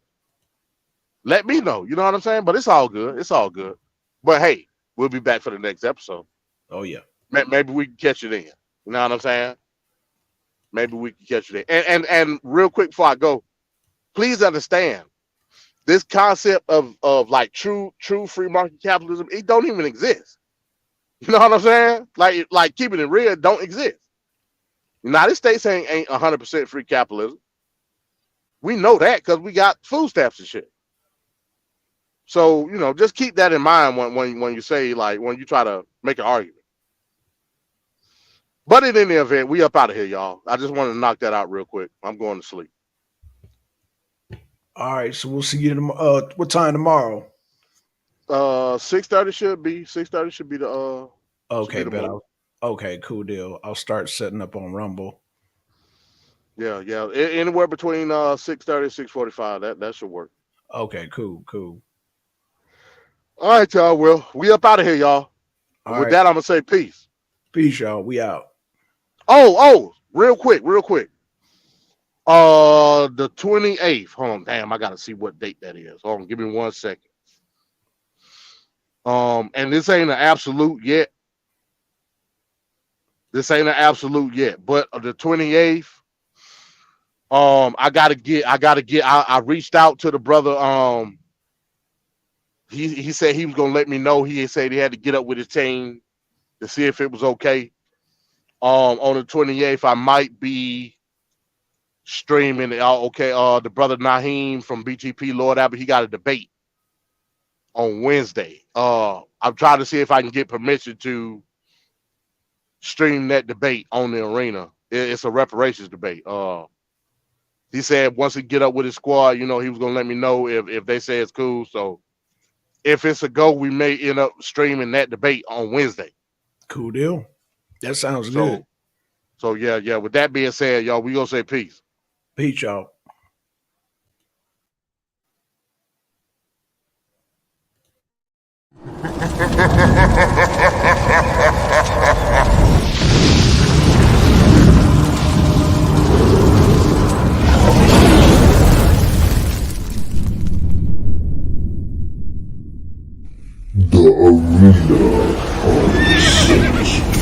Let me know. You know what I'm saying? But it's all good. It's all good. But hey, we'll be back for the next episode. Oh, yeah. Maybe we can catch you then. You know what I'm saying? Maybe we can catch you there. And real quick before I go, please understand this concept of like true free market capitalism, it don't even exist. You know what I'm saying? Like keeping it real don't exist. United States ain't 100% free capitalism. We know that because we got food stamps and shit. So, you know, just keep that in mind when you say, like, when you try to make an argument. But in any event, we up out of here, y'all. I just wanted to knock that out real quick. I'm going to sleep. All right, so we'll see you tomorrow. What time tomorrow? 6:30 should be. 6:30 should be the Okay, okay, cool deal. I'll start setting up on Rumble. Yeah. Anywhere between 6:30 and 6:45. That should work. Okay, cool. All right, y'all. Well, we up out of here, y'all. And with that, I'm gonna say peace. Peace, y'all. We out. Oh, real quick. The 28th. Hold on, damn, I gotta see what date that is. Hold on, give me 1 second. And this ain't an absolute yet. But the 28th. I reached out to the brother. He said he was gonna let me know. He said he had to get up with his team to see if it was okay. On the 28th, I might be streaming. The brother Naheem from BGP Lord Abbott, he got a debate on Wednesday. I'm trying to see if I can get permission to stream that debate on the arena. It's a reparations debate. He said once he get up with his squad, he was gonna let me know if they say it's cool. So if it's a go, we may end up streaming that debate on Wednesday. Cool deal. That sounds good. So yeah. With that being said, y'all, we gonna say peace. Peace, y'all. The Arena of Six.